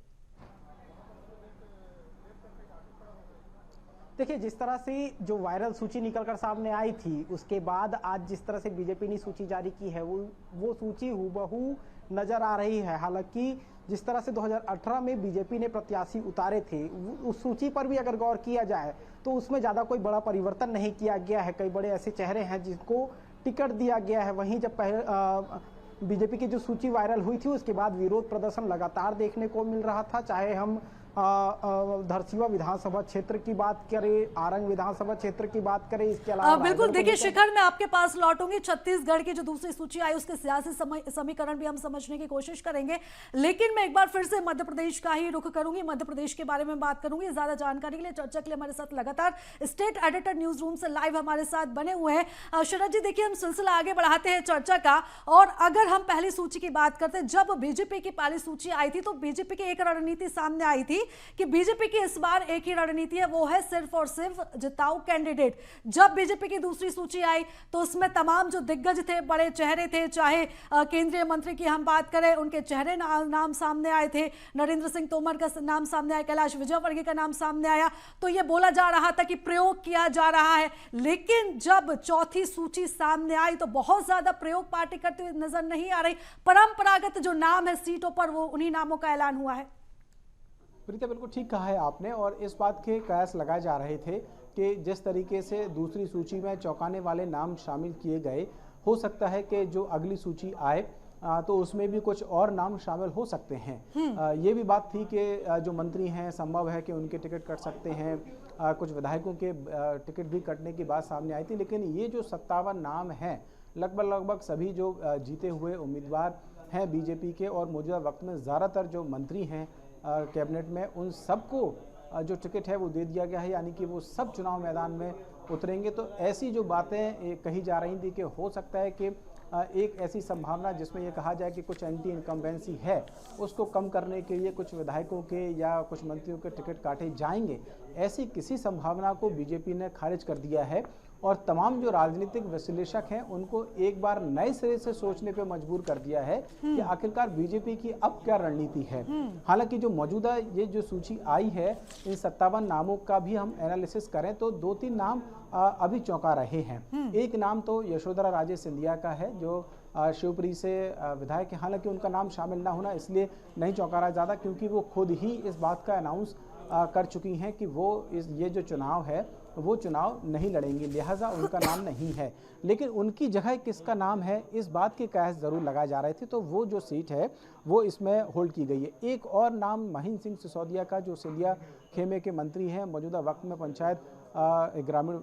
देखिए, जिस तरह से जो वायरल सूची निकलकर सामने आई थी, उसके बाद आज जिस तरह से बीजेपी ने सूची जारी की है वो सूची हूबहू नजर आ रही है। हालांकि जिस तरह से 2018 में बीजेपी ने प्रत्याशी उतारे थे, उस सूची पर भी अगर गौर किया जाए तो उसमें ज़्यादा कोई बड़ा परिवर्तन नहीं किया गया है। कई बड़े ऐसे चेहरे हैं जिनको टिकट दिया गया है। वहीं जब पहले बीजेपी की जो सूची वायरल हुई थी उसके बाद विरोध प्रदर्शन लगातार देखने को मिल रहा था, चाहे हम धरसीवा विधानसभा क्षेत्र की बात करें, आरंग विधानसभा क्षेत्र की बात करें, इसके अलावा बिल्कुल। देखिए शिखर, मैं आपके पास लौटूंगी। छत्तीसगढ़ की जो दूसरी सूची आई उसके सियासी समीकरण भी हम समझने की कोशिश करेंगे, लेकिन मैं एक बार फिर से मध्य प्रदेश का ही रुख करूंगी, मध्य प्रदेश के बारे में बात करूंगी। ज्यादा जानकारी के लिए, चर्चा के लिए हमारे साथ लगातार स्टेट एडिटर न्यूज रूम से लाइव हमारे साथ बने हुए हैं। शरद जी, देखिए हम सिलसिला आगे बढ़ाते हैं चर्चा का, और अगर हम पहली सूची की बात करते हैं, जब बीजेपी की पहली सूची आई थी तो बीजेपी की एक रणनीति सामने आई थी कि बीजेपी की इस बार एक ही रणनीति है, वो है सिर्फ और सिर्फ जिताऊ कैंडिडेट। जब बीजेपी की दूसरी सूची आई तो उसमें तमाम जो दिग्गज थे, बड़े चेहरे थे, चाहे केंद्रीय मंत्री की हम बात करें, उनके चेहरे नाम सामने आए थे। नरेंद्र सिंह तोमर का नाम सामने आया, कैलाश विजयवर्गीय का नाम सामने आया, तो ये बोला जा रहा था कि प्रयोग किया जा रहा है। लेकिन जब चौथी सूची सामने आई तो बहुत ज्यादा प्रयोग पार्टी करते हुए नजर नहीं आ रही। परंपरागत जो नाम है सीटों पर, वो उन्हीं नामों का ऐलान हुआ है। प्रीता, बिल्कुल ठीक कहा है आपने, और इस बात के कयास लगाए जा रहे थे कि जिस तरीके से दूसरी सूची में चौंकाने वाले नाम शामिल किए गए, हो सकता है कि जो अगली सूची आए तो उसमें भी कुछ और नाम शामिल हो सकते हैं। ये भी बात थी कि जो मंत्री हैं संभव है कि उनके टिकट कट सकते हैं, कुछ विधायकों के टिकट भी कटने की बात सामने आई थी। लेकिन ये जो 57 नाम हैं, लगभग सभी जो जीते हुए उम्मीदवार हैं बीजेपी के, और मौजूदा वक्त में ज़्यादातर जो मंत्री हैं कैबिनेट में, उन सबको जो टिकट है वो दे दिया गया है, यानी कि वो सब चुनाव मैदान में उतरेंगे। तो ऐसी जो बातें कही जा रही थी कि हो सकता है कि एक ऐसी संभावना जिसमें ये कहा जाए कि कुछ एंटी इनकम्बेंसी है, उसको कम करने के लिए कुछ विधायकों के या कुछ मंत्रियों के टिकट काटे जाएंगे, ऐसी किसी संभावना को बीजेपी ने खारिज कर दिया है। और तमाम जो राजनीतिक विश्लेषक हैं उनको एक बार नए सिरे से सोचने पे मजबूर कर दिया है कि आखिरकार बीजेपी की अब क्या रणनीति है। हालांकि जो मौजूदा ये जो सूची आई है, इन 57 नामों का भी हम एनालिसिस करें तो 2-3 नाम अभी चौंका रहे हैं। एक नाम तो यशोधरा राजे सिंधिया का है, जो शिवपुरी से विधायक है। हालांकि उनका नाम शामिल ना होना इसलिए नहीं चौंका रहा ज़्यादा, क्योंकि वो खुद ही इस बात का अनाउंस कर चुकी हैं कि वो ये जो चुनाव है वो चुनाव नहीं लड़ेंगे, लिहाजा उनका नाम नहीं है। लेकिन उनकी जगह किसका नाम है, इस बात के कयास जरूर लगाए जा रहे थे, तो वो जो सीट है वो इसमें होल्ड की गई है। एक और नाम महीन सिंह सिसोदिया का, जो सिंधिया खेमे के मंत्री हैं, मौजूदा वक्त में पंचायत ग्रामीण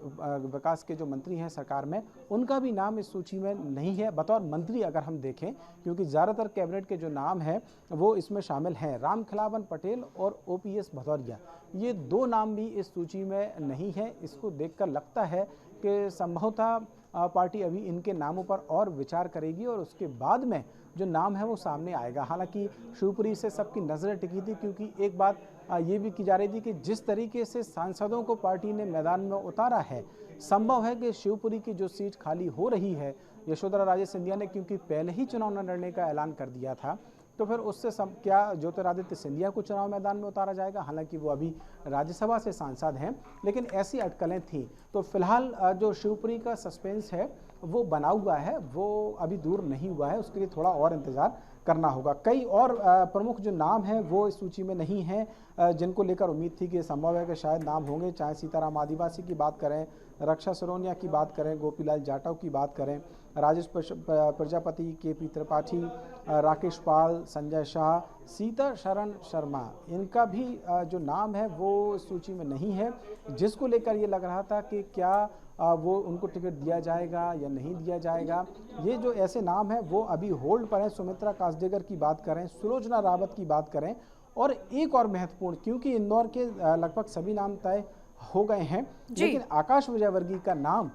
विकास के जो मंत्री हैं सरकार में, उनका भी नाम इस सूची में नहीं है बतौर मंत्री अगर हम देखें, क्योंकि ज़्यादातर कैबिनेट के जो नाम हैं वो इसमें शामिल हैं। रामखिलावन पटेल और OPS भदौरिया, ये दो नाम भी इस सूची में नहीं है। इसको देखकर लगता है कि संभवतः पार्टी अभी इनके नामों पर और विचार करेगी और उसके बाद में जो नाम है वो सामने आएगा। हालांकि शिवपुरी से सबकी नज़रें टिकी थी, क्योंकि एक बात ये भी की जा रही थी कि जिस तरीके से सांसदों को पार्टी ने मैदान में उतारा है, संभव है कि शिवपुरी की जो सीट खाली हो रही है, यशोधरा राजे सिंधिया ने क्योंकि पहले ही चुनाव न लड़ने का ऐलान कर दिया था, तो फिर उससे क्या ज्योतिरादित्य सिंधिया को चुनाव मैदान में उतारा जाएगा। हालांकि वो अभी राज्यसभा से सांसद हैं, लेकिन ऐसी अटकलें थीं। तो फिलहाल जो शिवपुरी का सस्पेंस है वो बना हुआ है, वो अभी दूर नहीं हुआ है, उसके लिए थोड़ा और इंतजार करना होगा। कई और प्रमुख जो नाम हैं वो इस सूची में नहीं हैं, जिनको लेकर उम्मीद थी कि संभव है कि शायद नाम होंगे, चाहे सीताराम आदिवासी की बात करें, रक्षा सरोनिया की बात करें, गोपीलाल जाटव की बात करें, राजेश प्रजापति, KP त्रिपाठी, राकेश पाल, संजय शाह, सीता शरण शर्मा, इनका भी जो नाम है वो इस सूची में नहीं है, जिसको लेकर ये लग रहा था कि क्या वो उनको टिकट दिया जाएगा या नहीं दिया जाएगा। ये जो ऐसे नाम हैं वो अभी होल्ड पर हैं। सुमित्रा कासडेगर की बात करें, सुलोचना रावत की बात करें, और एक और महत्वपूर्ण, क्योंकि इंदौर के लगभग सभी नाम तय हो गए हैं, लेकिन आकाश विजयवर्गीय का नाम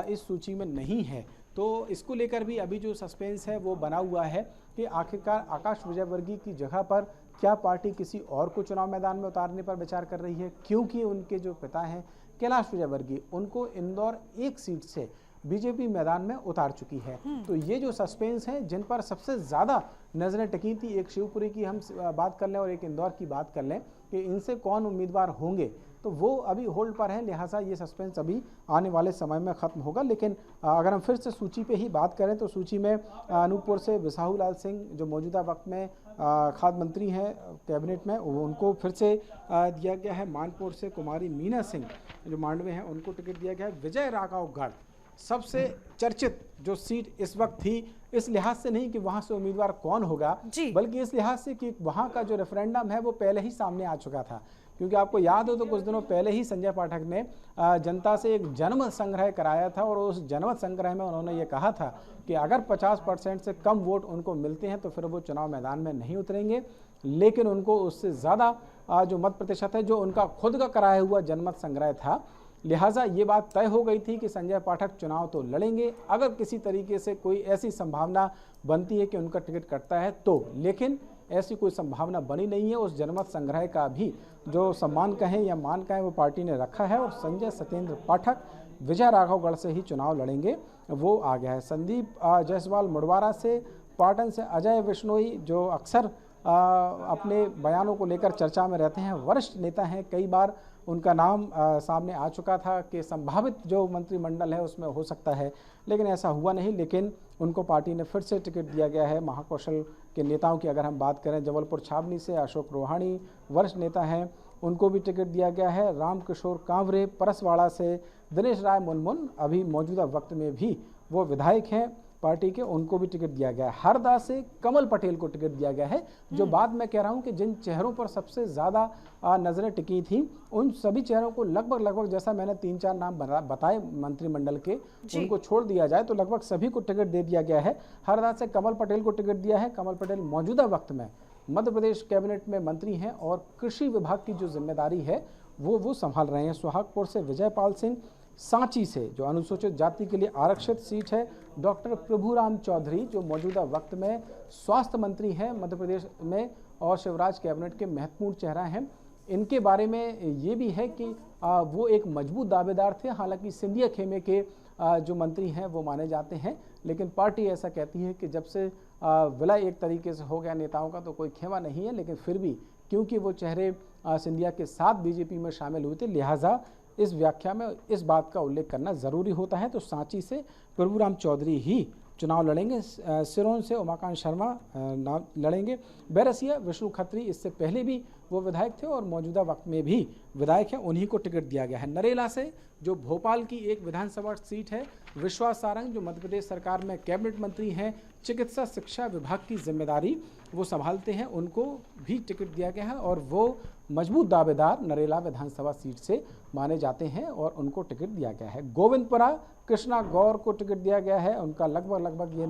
इस सूची में नहीं है। तो इसको लेकर भी अभी जो सस्पेंस है वो बना हुआ है कि आखिरकार आकाश विजयवर्गीय की जगह पर क्या पार्टी किसी और को चुनाव मैदान में उतारने पर विचार कर रही है, क्योंकि उनके जो पिता हैं कैलाश विजयवर्गीय, उनको इंदौर एक सीट से बीजेपी मैदान में उतार चुकी है। तो ये जो सस्पेंस है, जिन पर सबसे ज़्यादा नजरें टिकी थी, एक शिवपुरी की हम बात कर लें और एक इंदौर की बात कर लें कि इनसे कौन उम्मीदवार होंगे, तो वो अभी होल्ड पर है। लिहाजा ये सस्पेंस अभी आने वाले समय में ख़त्म होगा। लेकिन अगर हम फिर से सूची पे ही बात करें तो सूची में अनूपपुर से बिसाहू लाल सिंह, जो मौजूदा वक्त में खाद्य मंत्री हैं कैबिनेट में, उनको फिर से दिया गया है। मानपुर से कुमारी मीना सिंह, जो मांडवे हैं, उनको टिकट दिया गया है। विजय राघवगढ़ सबसे चर्चित जो सीट इस वक्त थी, इस लिहाज से नहीं कि वहां से उम्मीदवार कौन होगा, बल्कि इस लिहाज से कि वहां का जो रेफरेंडम है वो पहले ही सामने आ चुका था। क्योंकि आपको याद हो तो कुछ दिनों पहले ही संजय पाठक ने जनता से एक जनमत संग्रह कराया था, और उस जनमत संग्रह में उन्होंने ये कहा था कि अगर 50% से कम वोट उनको मिलते हैं तो फिर वो चुनाव मैदान में नहीं उतरेंगे, लेकिन उनको उससे ज़्यादा जो मत प्रतिशत है, जो उनका खुद का कराया हुआ जनमत संग्रह था, लिहाजा ये बात तय हो गई थी कि संजय पाठक चुनाव तो लड़ेंगे अगर किसी तरीके से कोई ऐसी संभावना बनती है कि उनका टिकट कटता है तो। लेकिन ऐसी कोई संभावना बनी नहीं है। उस जनमत संग्रह का भी जो सम्मान कहें या मान कहें वो पार्टी ने रखा है, और संजय सत्येंद्र पाठक विजय राघवगढ़ से ही चुनाव लड़ेंगे, वो आ गया है। संदीप जायसवाल मुड़वारा से, पाटन से अजय विश्नोई, जो अक्सर अपने बयानों को लेकर चर्चा में रहते हैं, वरिष्ठ नेता हैं, कई बार उनका नाम सामने आ चुका था कि संभावित जो मंत्रिमंडल है उसमें हो सकता है, लेकिन ऐसा हुआ नहीं। लेकिन उनको पार्टी ने फिर से टिकट दिया गया है। महाकौशल के नेताओं की अगर हम बात करें, जबलपुर छावनी से अशोक रोहाणी वरिष्ठ नेता हैं, उनको भी टिकट दिया गया है। रामकिशोर कांवरे परसवाड़ा से, दिनेश राय मुनमुन अभी मौजूदा वक्त में भी वो विधायक हैं पार्टी के, उनको भी टिकट दिया गया है। हरदा से कमल पटेल को टिकट दिया गया है। जो बात मैं कह रहा हूं कि जिन चेहरों पर सबसे ज़्यादा नज़रें टिकी थी, उन सभी चेहरों को लगभग जैसा मैंने 3-4 नाम बताए मंत्रिमंडल के, उनको छोड़ दिया जाए तो लगभग सभी को टिकट दे दिया गया है। हरदा से कमल पटेल को टिकट दिया है। कमल पटेल मौजूदा वक्त में मध्य प्रदेश कैबिनेट में मंत्री हैं और कृषि विभाग की जो जिम्मेदारी है वो संभाल रहे हैं। सुहागपुर से विजयपाल सिंह, सांची से जो अनुसूचित जाति के लिए आरक्षित सीट है, डॉक्टर प्रभुराम चौधरी, जो मौजूदा वक्त में स्वास्थ्य मंत्री हैं मध्य प्रदेश में और शिवराज कैबिनेट के महत्वपूर्ण चेहरा हैं। इनके बारे में ये भी है कि वो एक मजबूत दावेदार थे। हालांकि सिंधिया खेमे के जो मंत्री हैं वो माने जाते हैं, लेकिन पार्टी ऐसा कहती है कि जब से विलय एक तरीके से हो गया नेताओं का तो कोई खेमा नहीं है, लेकिन फिर भी क्योंकि वो चेहरे सिंधिया के साथ बीजेपी में शामिल हुए थे, लिहाजा इस व्याख्या में इस बात का उल्लेख करना ज़रूरी होता है। तो सांची से प्रभुराम चौधरी ही चुनाव लड़ेंगे। सिरोन से उमाकांत शर्मा लड़ेंगे। बैरसिया विष्णु खत्री इससे पहले भी वो विधायक थे और मौजूदा वक्त में भी विधायक हैं, उन्हीं को टिकट दिया गया है। नरेला से जो भोपाल की एक विधानसभा सीट है, विश्वास सारंग जो मध्य प्रदेश सरकार में कैबिनेट मंत्री हैं, चिकित्सा शिक्षा विभाग की जिम्मेदारी वो संभालते हैं, उनको भी टिकट दिया गया है और वो मजबूत दावेदार नरेला विधानसभा सीट से माने जाते हैं और उनको टिकट दिया गया है। गोविंदपुरा कृष्णा गौर को टिकट दिया गया है। उनका लगभग ये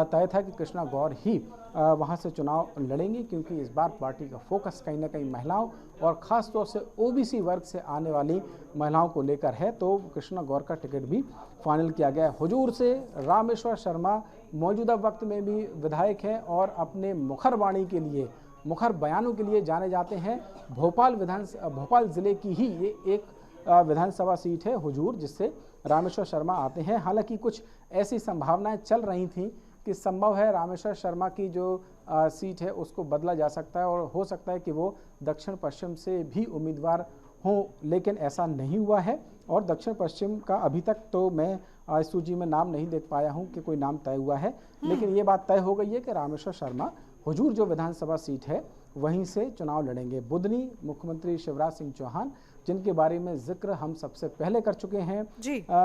तय था कि कृष्णा गौर ही वहां से चुनाव लड़ेंगे, क्योंकि इस बार पार्टी का फोकस कहीं ना कहीं महिलाओं और ख़ास तौर से ओबीसी वर्ग से आने वाली महिलाओं को लेकर है, तो कृष्णा गौर का टिकट भी फाइनल किया गया है। हुजूर से रामेश्वर शर्मा मौजूदा वक्त में भी विधायक हैं और अपने मुखर वाणी के लिए, मुखर बयानों के लिए जाने जाते हैं। भोपाल ज़िले की ही ये एक विधानसभा सीट है हुजूर, जिससे रामेश्वर शर्मा आते हैं। हालांकि कुछ ऐसी संभावनाएं चल रही थीं कि संभव है रामेश्वर शर्मा की जो सीट है उसको बदला जा सकता है और हो सकता है कि वो दक्षिण पश्चिम से भी उम्मीदवार हों, लेकिन ऐसा नहीं हुआ है और दक्षिण पश्चिम का अभी तक तो मैं इस सूची में नाम नहीं देख पाया हूं कि कोई नाम तय हुआ है, लेकिन ये बात तय हो गई है कि रामेश्वर शर्मा हुजूर जो विधानसभा सीट है वहीं से चुनाव लड़ेंगे। बुधनी मुख्यमंत्री शिवराज सिंह चौहान, जिनके बारे में जिक्र हम सबसे पहले कर चुके हैं,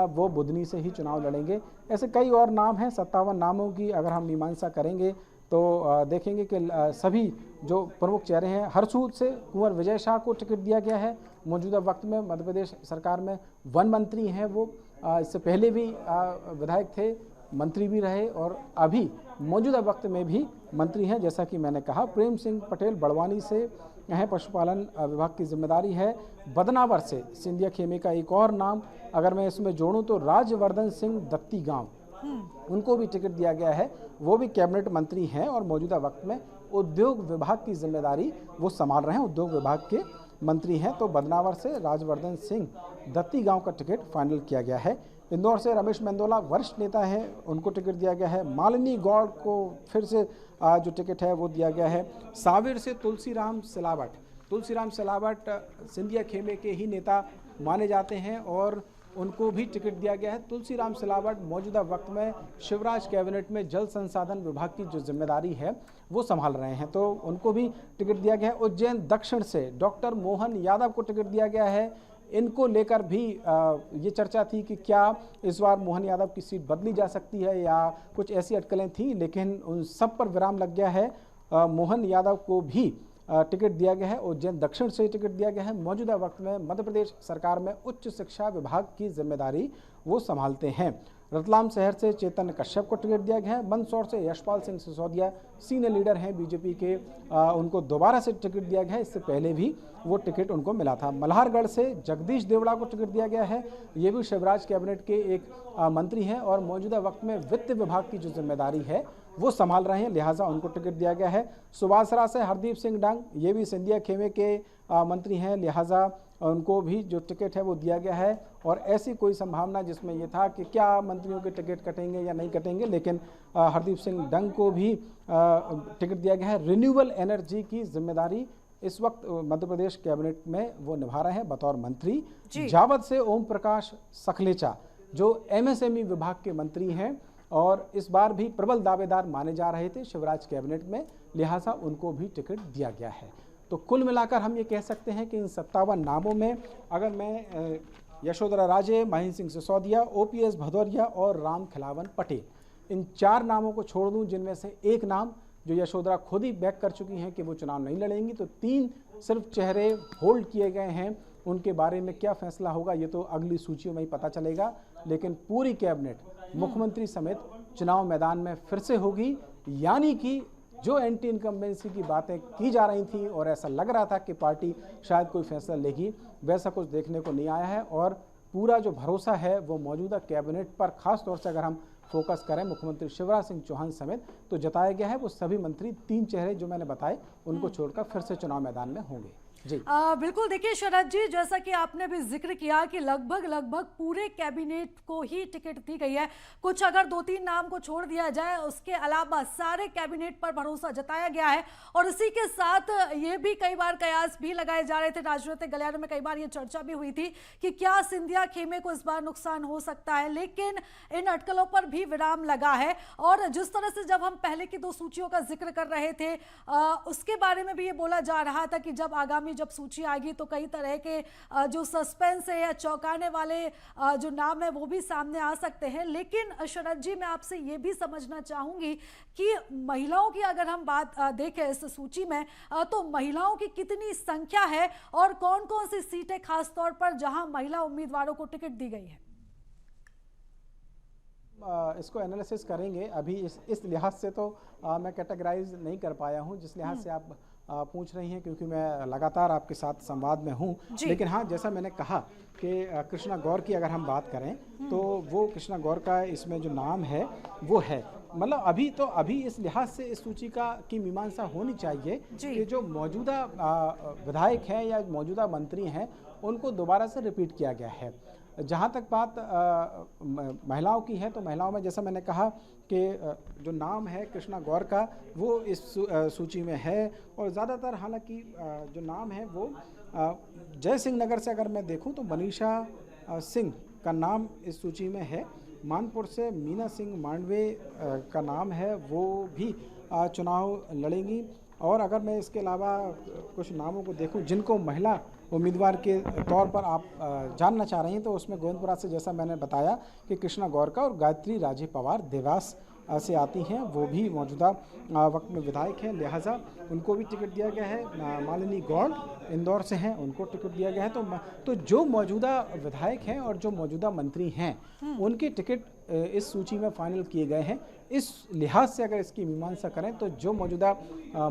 वो बुधनी से ही चुनाव लड़ेंगे। ऐसे कई और नाम हैं, 57 नामों की अगर हम मीमांसा करेंगे तो देखेंगे कि सभी जो प्रमुख चेहरे हैं, हरसूद से कुंवर विजय शाह को टिकट दिया गया है। मौजूदा वक्त में मध्य प्रदेश सरकार में वन मंत्री हैं, वो इससे पहले भी विधायक थे, मंत्री भी रहे और अभी मौजूदा वक्त में भी मंत्री हैं। जैसा कि मैंने कहा, प्रेम सिंह पटेल बड़वानी से हैं, पशुपालन विभाग की जिम्मेदारी है। बदनावर से सिंधिया खेमे का एक और नाम अगर मैं इसमें जोड़ूं तो राजवर्धन सिंह दत्ती गांव, उनको भी टिकट दिया गया है, वो भी कैबिनेट मंत्री हैं और मौजूदा वक्त में उद्योग विभाग की जिम्मेदारी वो संभाल रहे हैं, उद्योग विभाग के मंत्री हैं। तो बदनावर से राजवर्धन सिंह दत्ती गांव का टिकट फाइनल किया गया है। इंदौर से रमेश मेंदोला वरिष्ठ नेता हैं, उनको टिकट दिया गया है। मालिनी गौड़ को फिर से जो टिकट है वो दिया गया है। सावेर से तुलसीराम सिलावट सिंधिया खेमे के ही नेता माने जाते हैं और उनको भी टिकट दिया गया है। तुलसीराम सिलावट मौजूदा वक्त में शिवराज कैबिनेट में जल संसाधन विभाग की जो जिम्मेदारी है वो संभाल रहे हैं, तो उनको भी टिकट दिया गया है। उज्जैन दक्षिण से डॉक्टर मोहन यादव को टिकट दिया गया है। इनको लेकर भी ये चर्चा थी कि क्या इस बार मोहन यादव की सीट बदली जा सकती है या कुछ ऐसी अटकलें थी, लेकिन उन सब पर विराम लग गया है। मोहन यादव को भी टिकट दिया गया है, उज्जैन दक्षिण से टिकट दिया गया है। मौजूदा वक्त में मध्य प्रदेश सरकार में उच्च शिक्षा विभाग की जिम्मेदारी वो संभालते हैं। रतलाम शहर से चेतन कश्यप को टिकट दिया गया है। मंदसौर से यशपाल सिंह सिसोदिया सीनियर लीडर हैं बीजेपी के, उनको दोबारा से टिकट दिया गया है, इससे पहले भी वो टिकट उनको मिला था। मल्हारगढ़ से जगदीश देवड़ा को टिकट दिया गया है, ये भी शिवराज कैबिनेट के एक मंत्री हैं और मौजूदा वक्त में वित्त विभाग की जो जिम्मेदारी है वो संभाल रहे हैं, लिहाजा उनको टिकट दिया गया है। सुबासरा से हरदीप सिंह डंग, ये भी सिंधिया खेमे के मंत्री हैं, लिहाजा उनको भी जो टिकट है वो दिया गया है। और ऐसी कोई संभावना जिसमें ये था कि क्या मंत्रियों के टिकट कटेंगे या नहीं कटेंगे, लेकिन हरदीप सिंह डंग को भी टिकट दिया गया है। रिन्यूएबल एनर्जी की जिम्मेदारी इस वक्त मध्य प्रदेश कैबिनेट में वो निभा रहे हैं बतौर मंत्री। जावद से ओम प्रकाश सखलेचा जो एमएसएमई विभाग के मंत्री हैं और इस बार भी प्रबल दावेदार माने जा रहे थे शिवराज कैबिनेट में, लिहाजा उनको भी टिकट दिया गया है। तो कुल मिलाकर हम ये कह सकते हैं कि इन 57 नामों में अगर मैं यशोधरा राजे, महेंद्र सिंह सिसोदिया, ओपीएस भदौरिया और राम खिलावन पटेल, इन 4 नामों को छोड़ दूं, जिनमें से एक नाम जो यशोधरा खुद ही बैक कर चुकी हैं कि वो चुनाव नहीं लड़ेंगी, तो 3 सिर्फ चेहरे होल्ड किए गए हैं। उनके बारे में क्या फैसला होगा ये तो अगली सूचियों में ही पता चलेगा, लेकिन पूरी कैबिनेट मुख्यमंत्री समेत चुनाव मैदान में फिर से होगी। यानी कि जो एंटी इनकम्बेंसी की बातें की जा रही थी और ऐसा लग रहा था कि पार्टी शायद कोई फैसला लेगी, वैसा कुछ देखने को नहीं आया है और पूरा जो भरोसा है वो मौजूदा कैबिनेट पर, खास तौर से अगर हम फोकस करें मुख्यमंत्री शिवराज सिंह चौहान समेत, तो जताया गया है वो सभी मंत्री 3 चेहरे जो मैंने बताए उनको छोड़कर फिर से चुनाव मैदान में होंगे। जी बिल्कुल, देखिए शरद जी, जैसा कि आपने भी जिक्र किया कि लगभग पूरे कैबिनेट को ही टिकट दी गई है। कुछ अगर 2-3 नाम को छोड़ दिया जाए, उसके अलावा सारे कैबिनेट पर भरोसा जताया गया है। और इसी के साथ ये भी कई बार कयास भी लगाए जा रहे थे, राजनीतिक गलियारों में कई बार ये चर्चा भी हुई थी कि क्या सिंधिया खेमे को इस बार नुकसान हो सकता है, लेकिन इन अटकलों पर भी विराम लगा है। और जिस तरह से जब हम पहले की 2 सूचियों का जिक्र कर रहे थे, उसके बारे में भी ये बोला जा रहा था कि जब आगामी जब सूची आएगी तो कई तरह के जो सस्पेंस है या चौंकाने वाले जो नाम है वो भी सामने आ सकते हैं। लेकिन शरद जी, मैं आपसे ये भी समझना चाहूंगी कि महिलाओं की अगर हम बात देखें इस सूची में, तो महिलाओं की कितनी संख्या है और कौन कौन सी सीटें खासतौर पर जहां महिला उम्मीदवारों को टिकट दी गई है? इसको एनालिसिस करेंगे। अभी इस लिहाज से तो मैं कैटेगराइज नहीं कर पाया हूं जिस लिहाज से आप पूछ रही हैं, क्योंकि मैं लगातार आपके साथ संवाद में हूं। लेकिन हाँ, जैसा मैंने कहा कि कृष्णा गौर की अगर हम बात करें तो वो कृष्णा गौर का इसमें जो नाम है वो है। मतलब अभी इस लिहाज से इस सूची की मीमांसा होनी चाहिए कि जो मौजूदा विधायक हैं या मौजूदा मंत्री हैं उनको दोबारा से रिपीट किया गया है। जहाँ तक बात महिलाओं की है तो महिलाओं में जैसा मैंने कहा कि जो नाम है कृष्णा गौर का वो इस सूची में है। और ज़्यादातर हालांकि जो नाम है वो जय सिंह नगर से अगर मैं देखूं तो मनीषा सिंह का नाम इस सूची में है। मानपुर से मीना सिंह मांडवे का नाम है, वो भी चुनाव लड़ेंगी। और अगर मैं इसके अलावा कुछ नामों को देखूं जिनको महिला उम्मीदवार के तौर पर आप जानना चाह रही हैं, तो उसमें गोविंदपुरा से जैसा मैंने बताया कि कृष्णा गौर का और गायत्री राजे पवार देवास से आती हैं, वो भी मौजूदा वक्त में विधायक हैं, लिहाजा उनको भी टिकट दिया गया है। मालिनी गौड़ इंदौर से हैं, उनको टिकट दिया गया है। तो जो मौजूदा विधायक हैं और जो मौजूदा मंत्री हैं उनके टिकट इस सूची में फाइनल किए गए हैं। इस लिहाज से अगर इसकी मीमांसा करें तो जो मौजूदा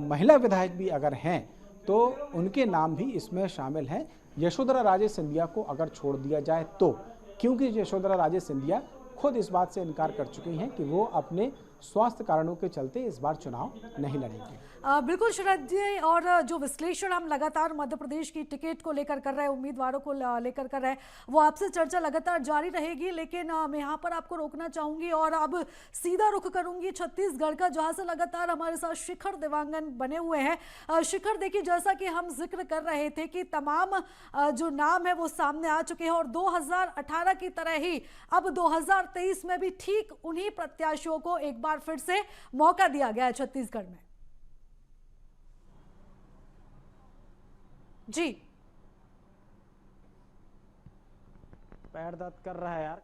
महिला विधायक भी अगर हैं तो उनके नाम भी इसमें शामिल हैं। यशोधरा राजे सिंधिया को अगर छोड़ दिया जाए तो, क्योंकि यशोधरा राजे सिंधिया खुद इस बात से इनकार कर चुकी हैं कि वो अपने स्वास्थ्य कारणों के चलते इस बार चुनाव नहीं लड़ेंगे। बिल्कुल शरद जी, और जो विश्लेषण हम लगातार मध्य प्रदेश की टिकट को लेकर कर रहे हैं, उम्मीदवारों को लेकर कर रहे हैं, वो आपसे चर्चा लगातार जारी रहेगी। लेकिन मैं यहाँ पर आपको रोकना चाहूंगी और अब सीधा रुख करूंगी छत्तीसगढ़ का, जहाँ से लगातार हमारे साथ शिखर देवांगन बने हुए हैं। शिखर, देखिए जैसा कि हम जिक्र कर रहे थे कि तमाम जो नाम है वो सामने आ चुके हैं और 2018 की तरह ही अब 2023 में भी ठीक उन्हीं प्रत्याशियों को एक बार फिर से मौका दिया गया है छत्तीसगढ़ में। जी, पैर दर्द कर रहा है यार।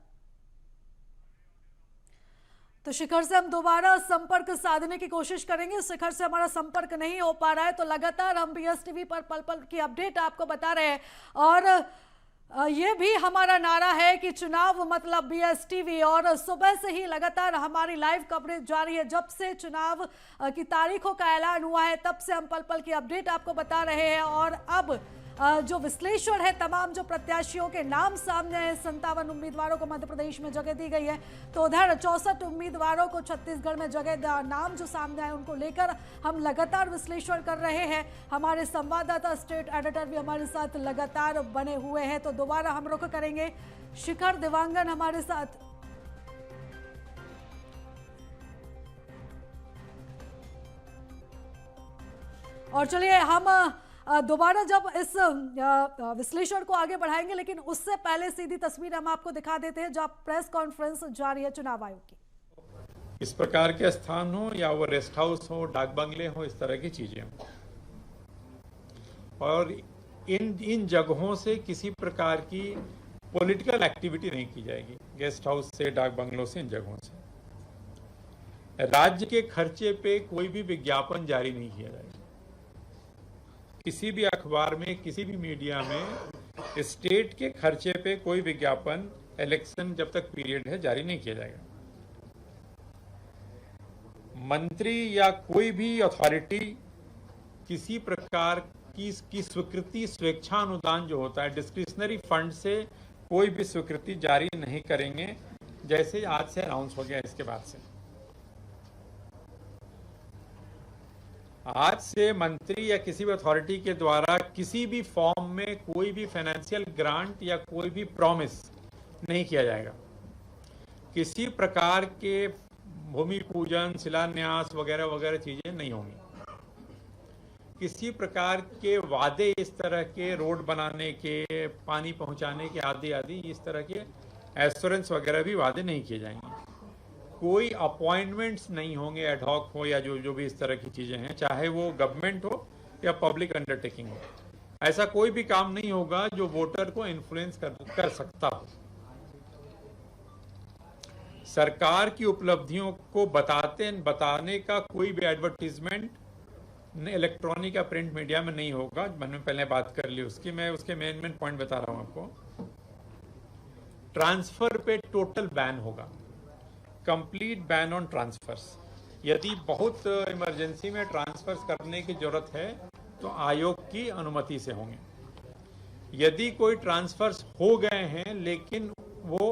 तो शिखर से हम दोबारा संपर्क साधने की कोशिश करेंगे। शिखर से हमारा संपर्क नहीं हो पा रहा है, तो लगातार हम बीएसटीवी पर पल पल की अपडेट आपको बता रहे हैं। और ये भी हमारा नारा है कि चुनाव मतलब बीएसटीवी, और सुबह से ही लगातार हमारी लाइव कवरेज जारी है। जब से चुनाव की तारीखों का ऐलान हुआ है तब से हम पल पल की अपडेट आपको बता रहे हैं। और अब जो विश्लेषण है, तमाम जो प्रत्याशियों के नाम सामने हैं, 57 उम्मीदवारों को मध्य प्रदेश में जगह दी गई है, तो उधर 64 उम्मीदवारों को छत्तीसगढ़ में जगह, नाम जो सामने आए उनको लेकर हम लगातार विश्लेषण कर रहे हैं। हमारे संवाददाता स्टेट एडिटर भी हमारे साथ लगातार बने हुए हैं। तो दोबारा हम रुख करेंगे, शिखर देवांगन हमारे साथ। और चलिए हम दोबारा जब इस विश्लेषण को आगे बढ़ाएंगे, लेकिन उससे पहले सीधी तस्वीर हम आपको दिखा देते हैं जब प्रेस कॉन्फ्रेंस जारी है चुनाव आयोग की। इस प्रकार के स्थान हो या वो रेस्ट हाउस हो, डाक बंगले हो, इस तरह की चीजें हो, और इन जगहों से किसी प्रकार की पॉलिटिकल एक्टिविटी नहीं की जाएगी। गेस्ट हाउस से, डाक बंगलों से, इन जगहों से राज्य के खर्चे पे कोई भी विज्ञापन जारी नहीं किया जाएगा। किसी भी अखबार में, किसी भी मीडिया में स्टेट के खर्चे पे कोई विज्ञापन इलेक्शन जब तक पीरियड है जारी नहीं किया जाएगा। मंत्री या कोई भी अथॉरिटी किसी प्रकार की स्वीकृति, स्वेच्छा अनुदान जो होता है, डिस्क्रिशनरी फंड से कोई भी स्वीकृति जारी नहीं करेंगे, जैसे आज से अनाउंस हो गया। इसके बाद से आज से मंत्री या किसी भी अथॉरिटी के द्वारा किसी भी फॉर्म में कोई भी फाइनेंशियल ग्रांट या कोई भी प्रॉमिस नहीं किया जाएगा। किसी प्रकार के भूमि पूजन, शिलान्यास वगैरह वगैरह चीजें नहीं होंगी। किसी प्रकार के वादे इस तरह के रोड बनाने के, पानी पहुंचाने के आदि आदि इस तरह के एश्योरेंस वगैरह भी वादे नहीं किए जाएंगे। कोई अपॉइंटमेंट्स नहीं होंगे, एडहॉक हो या जो भी इस तरह की चीजें हैं, चाहे वो गवर्नमेंट हो या पब्लिक अंडरटेकिंग हो। ऐसा कोई भी काम नहीं होगा जो वोटर को इन्फ्लुएंस कर सकता हो। सरकार की उपलब्धियों को बताने का कोई भी एडवर्टीजमेंट इलेक्ट्रॉनिक या प्रिंट मीडिया में नहीं होगा। मैंने पहले बात कर ली उसकी, मैं उसके मेन पॉइंट बता रहा हूं आपको। ट्रांसफर पे टोटल बैन होगा, कंप्लीट बैन ऑन ट्रांसफर्स। यदि बहुत इमरजेंसी में ट्रांसफर्स करने की जरूरत है तो आयोग की अनुमति से होंगे। यदि कोई ट्रांसफर्स हो गए हैं लेकिन वो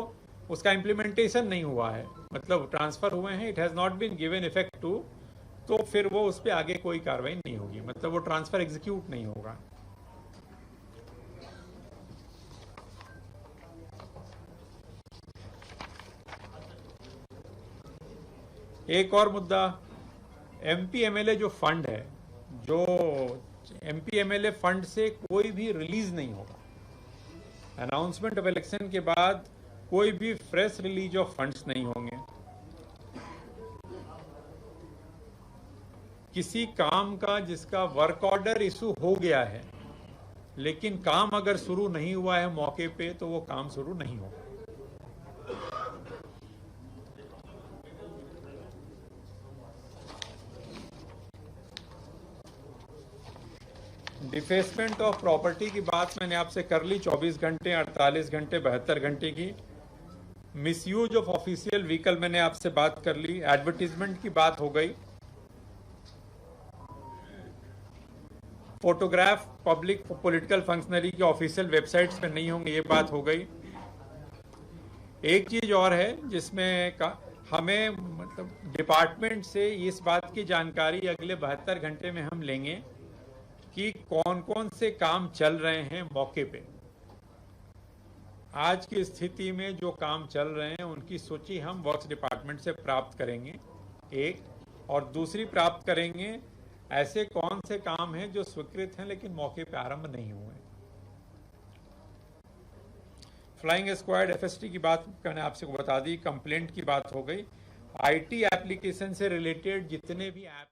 उसका इम्प्लीमेंटेशन नहीं हुआ है, मतलब ट्रांसफर हुए हैं, it has not been given effect to, तो फिर वो उस पर आगे कोई कार्रवाई नहीं होगी, मतलब वो ट्रांसफर एग्जीक्यूट नहीं होगा। एक और मुद्दा, एमपी एमएलए जो फंड है, जो एमपी एमएलए फंड से कोई भी रिलीज नहीं होगा। अनाउंसमेंट ऑफ इलेक्शन के बाद कोई भी फ्रेश रिलीज ऑफ फंड्स नहीं होंगे। किसी काम का जिसका वर्क ऑर्डर इशू हो गया है लेकिन काम अगर शुरू नहीं हुआ है मौके पे, तो वो काम शुरू नहीं होगा। डिफेसमेंट ऑफ प्रॉपर्टी की बात मैंने आपसे कर ली, 24 घंटे, 48 घंटे, 72 घंटे की। मिसयूज ऑफ ऑफिशियल व्हीकल मैंने आपसे बात कर ली। एडवर्टीजमेंट की बात हो गई। फोटोग्राफ पब्लिक पॉलिटिकल फंक्शनरी की ऑफिशियल वेबसाइट्स पे नहीं होंगे, ये बात हो गई। एक चीज और है जिसमें हमें मतलब डिपार्टमेंट से इस बात की जानकारी अगले 72 घंटे में हम लेंगे कि कौन कौन से काम चल रहे हैं मौके पे। आज की स्थिति में जो काम चल रहे हैं उनकी सूची हम वर्क्स डिपार्टमेंट से प्राप्त करेंगे, एक, और दूसरी प्राप्त करेंगे ऐसे कौन से काम हैं जो स्वीकृत हैं लेकिन मौके पे आरंभ नहीं हुए। फ्लाइंग स्क्वाड एफएसटी की बात मैंने आपसे को बता दी। कंप्लेंट की बात हो गई। आईटी एप्लीकेशन से रिलेटेड जितने भी ऐप,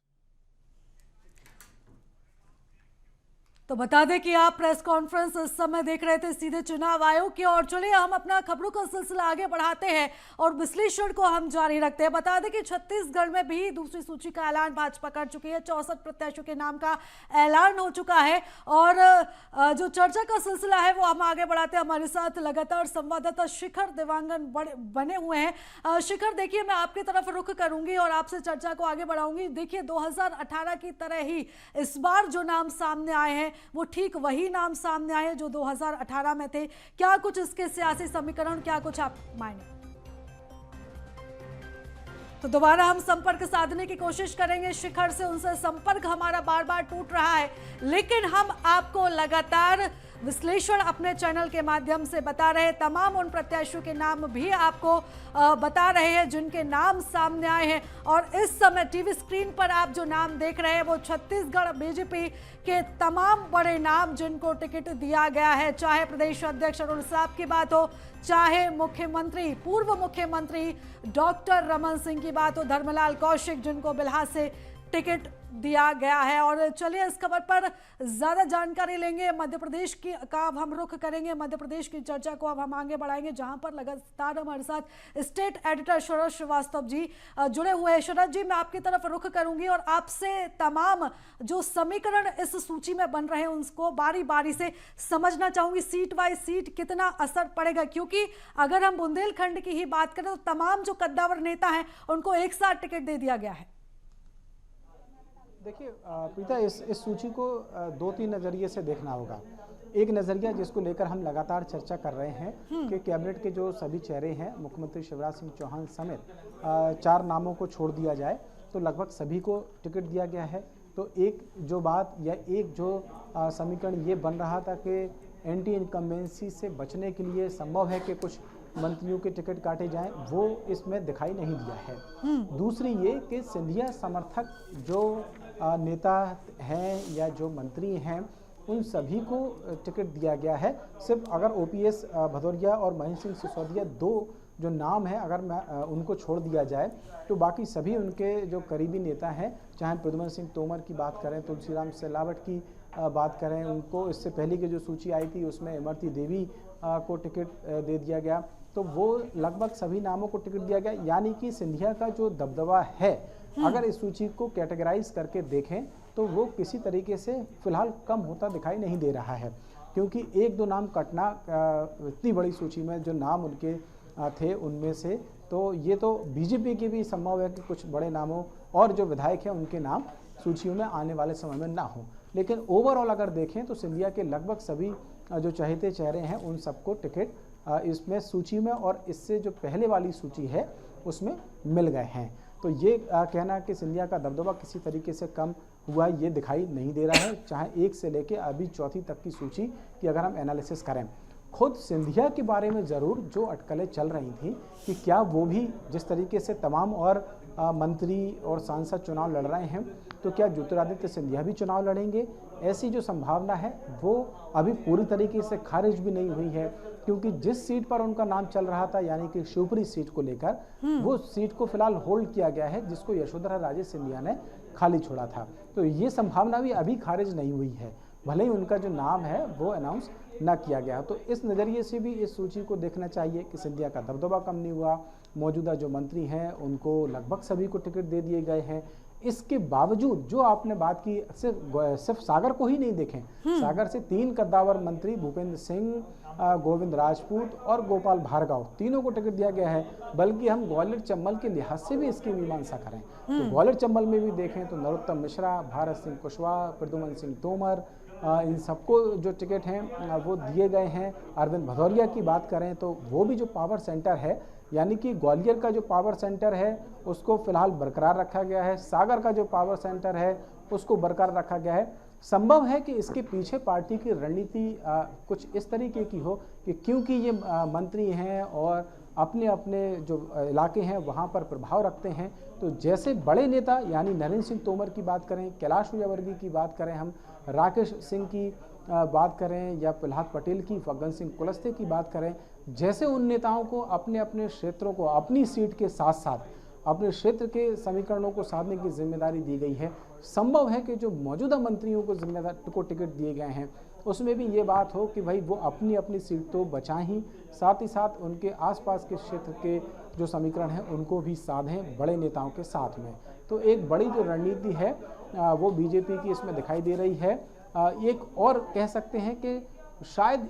तो बता दें कि आप प्रेस कॉन्फ्रेंस इस समय देख रहे थे सीधे चुनाव आयोग की। और चलिए हम अपना खबरों का सिलसिला आगे बढ़ाते हैं और विश्लेषण को हम जारी रखते हैं। बता दें कि छत्तीसगढ़ में भी दूसरी सूची का ऐलान भाजपा कर चुकी है। 64 प्रत्याशियों के नाम का ऐलान हो चुका है और जो चर्चा का सिलसिला है वो हम आगे बढ़ाते हैं। हमारे साथ लगातार संवाददाता शिखर देवांगन बने हुए हैं। शिखर, देखिए मैं आपकी तरफ रुख करूंगी और आपसे चर्चा को आगे बढ़ाऊंगी। देखिए 2018 की तरह ही इस बार जो नाम सामने आए हैं वो ठीक वही नाम सामने आए जो 2018 में थे। क्या कुछ इसके सियासी समीकरण, क्या कुछ आप मायने? तो दोबारा हम संपर्क साधने की कोशिश करेंगे शिखर से। उनसे संपर्क हमारा बार बार टूट रहा है, लेकिन हम आपको लगातार विश्लेषण अपने चैनल के माध्यम से बता रहे हैं। तमाम उन प्रत्याशियों के नाम भी आपको बता रहे हैं जिनके नाम सामने आए हैं। और इस समय टीवी स्क्रीन पर आप जो नाम देख रहे हैं वो छत्तीसगढ़ बीजेपी के तमाम बड़े नाम जिनको टिकट दिया गया है, चाहे प्रदेश अध्यक्ष अरुण साहब की बात हो, चाहे मुख्यमंत्री, पूर्व मुख्यमंत्री डॉक्टर रमन सिंह की बात हो, धर्मलाल कौशिक जिनको बिल्हास से टिकट दिया गया है। और चलिए इस खबर पर ज्यादा जानकारी लेंगे। मध्य प्रदेश की का अब हम रुख करेंगे। मध्य प्रदेश की चर्चा को अब हम आगे बढ़ाएंगे, जहां पर लगातार हमारे साथ स्टेट एडिटर शरद श्रीवास्तव जी जुड़े हुए हैं। शरद जी, मैं आपकी तरफ रुख करूंगी और आपसे तमाम जो समीकरण इस सूची में बन रहे हैं उनको बारी बारी से समझना चाहूंगी। सीट बाय सीट कितना असर पड़ेगा, क्योंकि अगर हम बुंदेलखंड की ही बात करें तो तमाम जो कद्दावर नेता हैं उनको एक साथ टिकट दे दिया गया है। देखिए प्रीता, इस सूची को 2-3 नज़रिए से देखना होगा। एक नज़रिया जिसको लेकर हम लगातार चर्चा कर रहे हैं कि कैबिनेट के जो सभी चेहरे हैं, मुख्यमंत्री शिवराज सिंह चौहान समेत 4 नामों को छोड़ दिया जाए तो लगभग सभी को टिकट दिया गया है। तो एक जो बात या एक जो समीकरण ये बन रहा था कि एंटी इनकम्बेंसी से बचने के लिए संभव है कि कुछ मंत्रियों के टिकट काटे जाएं, वो इसमें दिखाई नहीं दिया है। दूसरी ये कि सिंधिया समर्थक जो नेता हैं या जो मंत्री हैं, उन सभी को टिकट दिया गया है। सिर्फ अगर ओपीएस भदौरिया और महेंद्र सिंह सिसोदिया दो जो नाम है अगर उनको छोड़ दिया जाए तो बाकी सभी उनके जो करीबी नेता हैं, चाहे प्रद्युम्न सिंह तोमर की बात करें, तुलसीराम सिलावट की बात करें, उनको इससे पहले की जो सूची आई थी उसमें इमरती देवी को टिकट दे दिया गया, तो वो लगभग सभी नामों को टिकट दिया गया। यानी कि सिंधिया का जो दबदबा है, अगर इस सूची को कैटेगराइज करके देखें तो वो किसी तरीके से फिलहाल कम होता दिखाई नहीं दे रहा है, क्योंकि एक दो नाम कटना इतनी बड़ी सूची में जो नाम उनके थे उनमें से, तो ये तो बीजेपी की भी संभव है कि कुछ बड़े नामों और जो विधायक हैं उनके नाम सूचियों में आने वाले समय में ना हो। लेकिन ओवरऑल अगर देखें तो सिंधिया के लगभग सभी जो चहेते चेहरे हैं उन सबको टिकट इसमें सूची में और इससे जो पहले वाली सूची है उसमें मिल गए हैं। तो ये कहना कि सिंधिया का दबदबा किसी तरीके से कम हुआ ये दिखाई नहीं दे रहा है, चाहे 1 से लेके अभी 4थी तक की सूची की अगर हम एनालिसिस करें। खुद सिंधिया के बारे में ज़रूर जो अटकलें चल रही थी कि क्या वो भी जिस तरीके से तमाम और मंत्री और सांसद चुनाव लड़ रहे हैं, तो क्या ज्योतिरादित्य सिंधिया भी चुनाव लड़ेंगे? ऐसी जो संभावना है वो अभी पूरी तरीके से खारिज भी नहीं हुई है, क्योंकि जिस सीट पर उनका नाम चल रहा था यानी कि शिवपुरी सीट को लेकर, वो सीट को फिलहाल होल्ड किया गया है, जिसको यशोधरा राजे सिंधिया ने खाली छोड़ा था। तो ये संभावना भी अभी खारिज नहीं हुई है, भले ही उनका जो नाम है वो अनाउंस ना किया गया। तो इस नज़रिए से भी इस सूची को देखना चाहिए कि सिंधिया का दबदबा कम नहीं हुआ, मौजूदा जो मंत्री हैं उनको लगभग सभी को टिकट दे दिए गए हैं। इसके बावजूद जो आपने बात की, सिर्फ सागर को ही नहीं देखें, सागर से 3 कद्दावर मंत्री भूपेंद्र सिंह, गोविंद राजपूत और गोपाल भार्गव तीनों को टिकट दिया गया है। बल्कि हम ग्वालियर चंबल के लिहाज से भी इसकी मीमांसा करें तो ग्वालियर चंबल में भी देखें तो नरोत्तम मिश्रा, भारत सिंह कुशवाहा, प्रद्युम्न सिंह तोमर, इन सबको जो टिकट हैं वो दिए गए हैं। अरविंद भदौरिया की बात करें तो वो भी जो पावर सेंटर है, यानी कि ग्वालियर का जो पावर सेंटर है उसको फिलहाल बरकरार रखा गया है, सागर का जो पावर सेंटर है उसको बरकरार रखा गया है। संभव है कि इसके पीछे पार्टी की रणनीति कुछ इस तरीके की हो कि क्योंकि ये मंत्री हैं और अपने अपने जो इलाके हैं वहाँ पर प्रभाव रखते हैं, तो जैसे बड़े नेता यानी नरेंद्र सिंह तोमर की बात करें, कैलाश विजयवर्गीय की बात करें, हम राकेश सिंह की बात करें या प्रहलाद पटेल की, फग्गन सिंह कुलस्ते की बात करें, जैसे उन नेताओं को अपने अपने क्षेत्रों को अपनी सीट के साथ साथ अपने क्षेत्र के समीकरणों को साधने की जिम्मेदारी दी गई है, संभव है कि जो मौजूदा मंत्रियों को को टिकट दिए गए हैं उसमें भी ये बात हो कि भाई वो अपनी अपनी सीट तो बचाएं ही, साथ ही साथ उनके आसपास के क्षेत्र के जो समीकरण हैं उनको भी साधें बड़े नेताओं के साथ में। तो एक बड़ी जो रणनीति है वो बीजेपी की इसमें दिखाई दे रही है। एक और कह सकते हैं कि शायद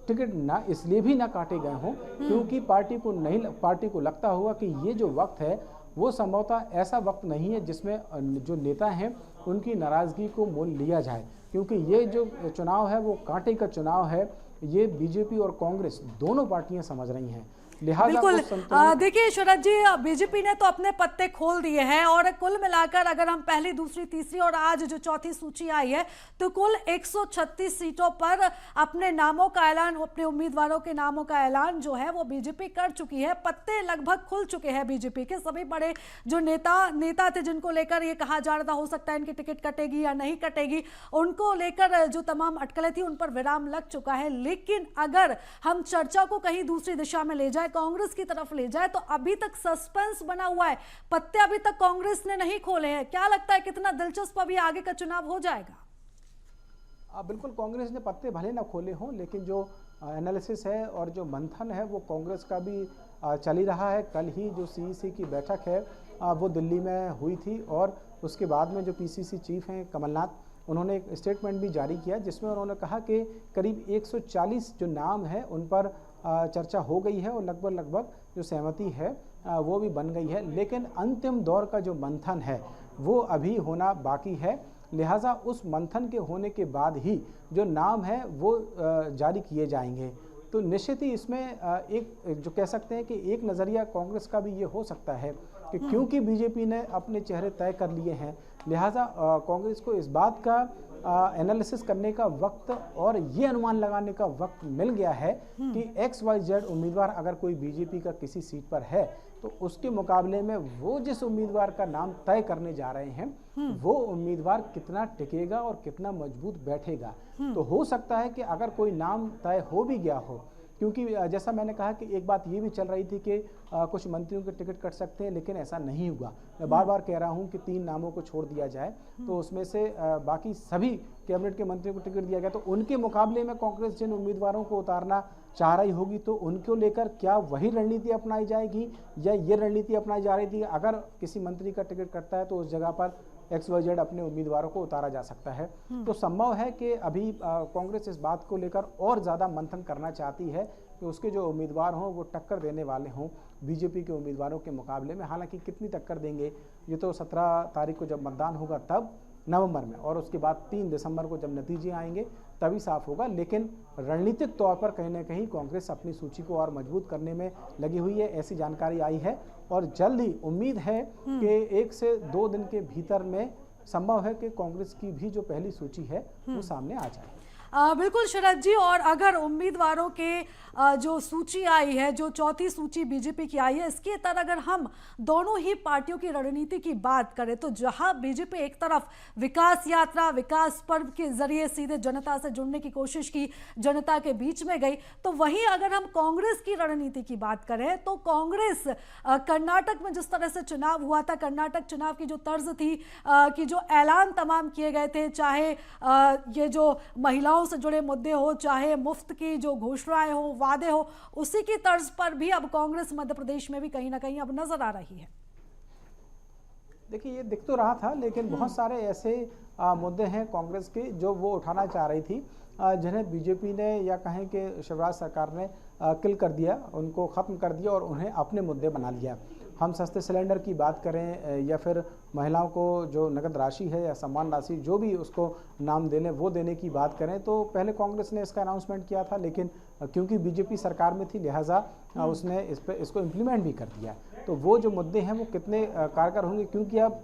टिकट ना इसलिए भी ना काटे गए हों क्योंकि पार्टी को लगता होगा कि ये जो वक्त है वो संभवतः ऐसा वक्त नहीं है जिसमें जो नेता हैं उनकी नाराज़गी को मोल लिया जाए, क्योंकि ये जो चुनाव है वो कांटे का चुनाव है, ये बीजेपी और कांग्रेस दोनों पार्टियां समझ रही हैं। बिल्कुल, देखिए शरद जी, बीजेपी ने तो अपने पत्ते खोल दिए हैं और कुल मिलाकर अगर हम पहली, दूसरी, तीसरी और आज जो चौथी सूची आई है तो कुल 136 सीटों पर अपने नामों का ऐलान, अपने उम्मीदवारों के नामों का ऐलान जो है वो बीजेपी कर चुकी है। पत्ते लगभग खुल चुके हैं बीजेपी के। सभी बड़े जो नेता थे जिनको लेकर ये कहा जा रहा था हो सकता है इनकी टिकट कटेगी या नहीं कटेगी, उनको लेकर जो तमाम अटकलें थी उन पर विराम लग चुका है। लेकिन अगर हम चर्चा को कहीं दूसरी दिशा में ले जाए, कांग्रेस की तरफ ले जाए, तो अभी तक सस्पेंस बना हुआ है, पत्ते अभी तक कांग्रेस ने नहीं खोले हैं। क्या लगता है कितना दिलचस्प अभी आगे का चुनाव हो जाएगा? बिल्कुल, कांग्रेस ने पत्ते भले ना खोले हों लेकिन जो एनालिसिस है और जो मंथन है वो कांग्रेस का भी चल ही रहा है। कल ही जो सीईसी की बैठक है वो दिल्ली में हुई थी और उसके बाद में जो पीसीसी चीफ हैं कमलनाथ, उन्होंने एक स्टेटमेंट भी जारी किया जिसमें उन्होंने कहा कि करीब 140 जो नाम है उन पर चर्चा हो गई है और लगभग जो सहमति है वो भी बन गई है, लेकिन अंतिम दौर का जो मंथन है वो अभी होना बाकी है। लिहाजा उस मंथन के होने के बाद ही जो नाम है वो जारी किए जाएंगे। तो निश्चित ही इसमें एक जो कह सकते हैं कि एक नज़रिया कांग्रेस का भी ये हो सकता है कि क्योंकि बीजेपी ने अपने चेहरे तय कर लिए हैं, लिहाजा कांग्रेस को इस बात का एनालिसिस करने का वक्त और ये अनुमान लगाने का वक्त मिल गया है कि XYZ उम्मीदवार अगर कोई बीजेपी का किसी सीट पर है तो उसके मुकाबले में वो जिस उम्मीदवार का नाम तय करने जा रहे हैं वो उम्मीदवार कितना टिकेगा और कितना मजबूत बैठेगा। तो हो सकता है कि अगर कोई नाम तय हो भी गया हो, क्योंकि जैसा मैंने कहा कि एक बात ये भी चल रही थी कि कुछ मंत्रियों के टिकट कट सकते हैं, लेकिन ऐसा नहीं हुआ। मैं बार बार कह रहा हूं कि 3 नामों को छोड़ दिया जाए तो उसमें से बाकी सभी कैबिनेट के मंत्रियों को टिकट दिया गया, तो उनके मुकाबले में कांग्रेस जिन उम्मीदवारों को उतारना चाह रही होगी तो उनको लेकर क्या वही रणनीति अपनाई जाएगी या ये रणनीति अपनाई जा रही थी अगर किसी मंत्री का टिकट कटता है तो उस जगह पर XYZ अपने उम्मीदवारों को उतारा जा सकता है। तो संभव है कि अभी कांग्रेस इस बात को लेकर और ज़्यादा मंथन करना चाहती है कि उसके जो उम्मीदवार हों वो टक्कर देने वाले हों बीजेपी के उम्मीदवारों के मुकाबले में। हालांकि कितनी टक्कर देंगे ये तो 17 तारीख को जब मतदान होगा तब नवंबर में, और उसके बाद 3 दिसंबर को जब नतीजे आएंगे तभी साफ होगा। लेकिन रणनीतिक तौर पर कहीं ना कहीं कांग्रेस अपनी सूची को और मजबूत करने में लगी हुई है, ऐसी जानकारी आई है। और जल्द ही उम्मीद है कि 1 से 2 दिन के भीतर में संभव है कि कांग्रेस की भी जो पहली सूची है वो सामने आ जाए। बिल्कुल शरद जी, और अगर उम्मीदवारों के जो सूची आई है, जो चौथी सूची बीजेपी की आई है, इसके तरह अगर हम दोनों ही पार्टियों की रणनीति की बात करें तो जहां बीजेपी एक तरफ विकास यात्रा, विकास पर्व के जरिए सीधे जनता से जुड़ने की कोशिश की, जनता के बीच में गई, तो वहीं अगर हम कांग्रेस की रणनीति की बात करें तो कांग्रेस कर्नाटक में जिस तरह से चुनाव हुआ था, कर्नाटक चुनाव की जो तर्ज थी कि जो ऐलान तमाम किए गए थे, चाहे ये जो महिलाओं से जुड़े मुद्दे हो, चाहे मुफ्त की जो घोषणाएं हो, वादे हो, उसी की तर्ज पर भी अब कांग्रेस मध्य प्रदेश में भी कहीं ना कहीं अब नजर आ रही है। देखिए ये दिख तो रहा था, लेकिन बहुत सारे ऐसे मुद्दे हैं कांग्रेस के जो वो उठाना चाह रही थी, जिन्हें बीजेपी ने या कहें कि शिवराज सरकार ने किल कर दिया, उनको ख़त्म कर दिया और उन्हें अपने मुद्दे बना लिया। हम सस्ते सिलेंडर की बात करें या फिर महिलाओं को जो नगद राशि है या सम्मान राशि जो भी उसको नाम देने वो देने की बात करें, तो पहले कांग्रेस ने इसका अनाउंसमेंट किया था, लेकिन क्योंकि बीजेपी सरकार में थी लिहाजा उसने इसको इम्प्लीमेंट भी कर दिया। तो वो जो मुद्दे हैं वो कितने कारगर होंगे, क्योंकि अब